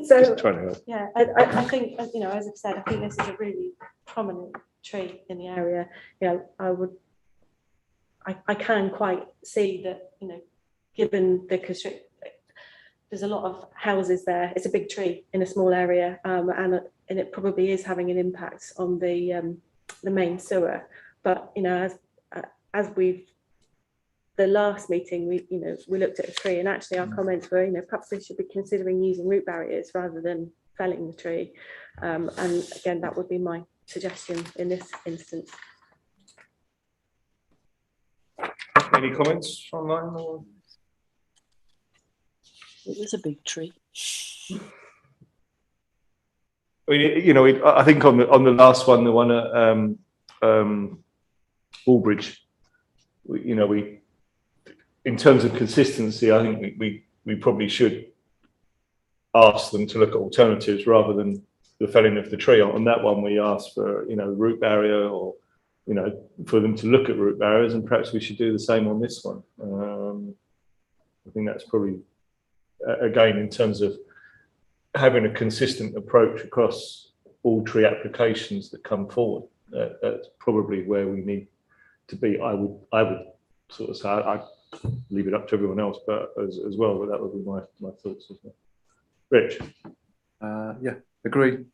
So Just trying to help. yeah, I think, as I've said, I think this is a really prominent tree in the area. I can quite see that, given the constrict, there's a lot of houses there. It's a big tree in a small area, and it probably is having an impact on the main sewer. But as the last meeting, we looked at a tree, and actually our comments were, perhaps they should be considering using root barriers rather than felling the tree. And again, that would be my suggestion in this instance. Any comments online? Or? It was a big tree. I mean, I think on the last one, the one at Albridge, we in terms of consistency, I think we probably should ask them to look at alternatives rather than the felling of the tree. On that one, we asked for root barrier, or for them to look at root barriers, and perhaps we should do the same on this one. I think that's probably again, in terms of having a consistent approach across all tree applications that come forward. That's probably where we need to be. I would sort of say I'd leave it up to everyone else, but as well. But that would be my thoughts as well. Rich. Yeah, agree.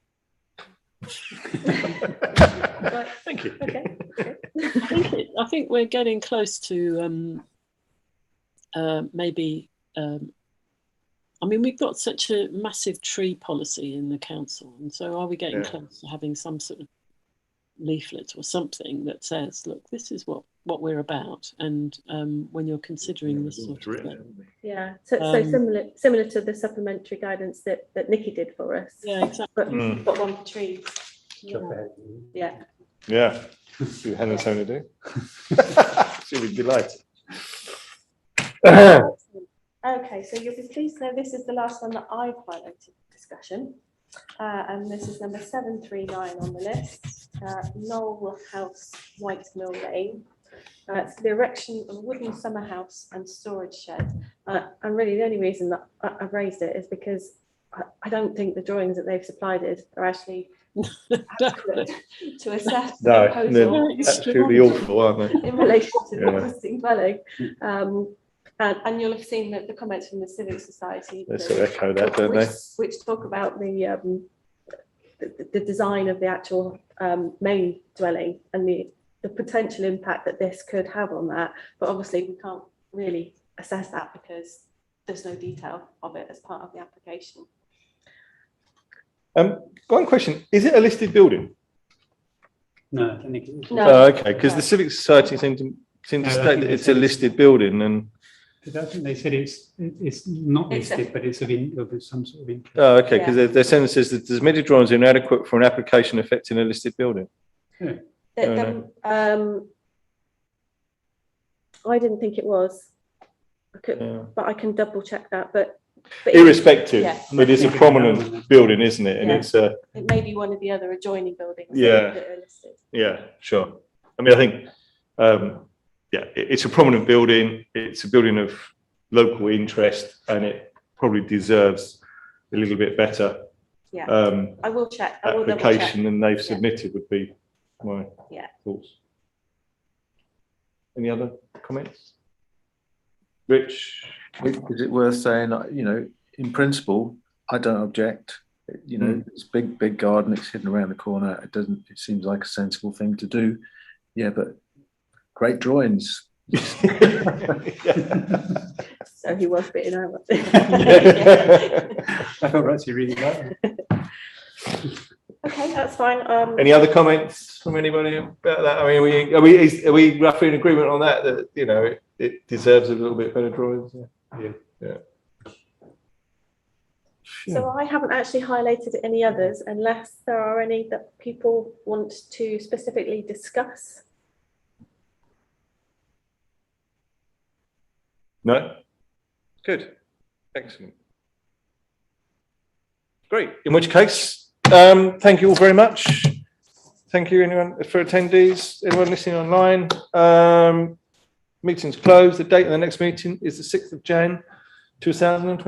Thank you. Okay. I think we're getting close to maybe I mean, we've got such a massive tree policy in the council, and so are we getting Yeah. close to having some sort of leaflet or something that says, look, this is what we're about, and when you're considering this sort of thing. Yeah, so similar to the supplementary guidance that Nikki did for us. Yeah, exactly. But one for trees. Yeah. Yeah. You hadn't something to do. She'll be delighted. Okay, so you'll be pleased to know this is the last one that I've highlighted for discussion. And this is number 739 on the list, Knoll House, White Mill Lane. It's the erection of a wooden summer house and storage shed. And really the only reason that I've raised it is because I don't think the drawings that they've supplied are actually adequate to assess the No, proposal they're absolutely awful, aren't they? in relation to the Yeah. existing dwelling. And you'll have seen that the comments from the Civic Society They sort of echo that, don't they? which talk about the design of the actual main dwelling and the potential impact that this could have on that. But obviously we can't really assess that because there's no detail of it as part of the application. One question, is it a listed building? No, I don't think it is. No. Oh, okay, because the Civic Society seem to state that it's a listed building, and I think they said it's not It's listed, but it's of some sort of interest. oh, okay, because their sentence says that the submitted drawings are inadequate for an application affecting a listed building. Yeah. I didn't think it was, but I can double check that. But Irrespective, yeah. it is a prominent building, isn't it? And Yeah. it's it may be one of the other adjoining buildings Yeah. that are listed. yeah, sure. I mean, I think, it's a prominent building. It's a building of local interest, and it probably deserves a little bit better Yeah, I will check. I will double check. application than they've submitted would be my thoughts. Any other comments? Rich? Is it worth saying, in principle, I don't object. It's big garden, it's hidden around the corner. It seems like a sensible thing to do. Yeah, but great drawings. So he was bitten out. I felt actually really like it. Okay, that's fine. Any other comments from anybody about that? I mean, are we roughly in agreement on that? That it deserves a little bit better drawings. Yeah. So I haven't actually highlighted any others unless there are any that people want to specifically discuss. No? Good. Excellent. Great. In which case, thank you all very much. Thank you anyone for attendees, anyone listening online. Meeting's closed. The date of the next meeting is the 6th of January 2020.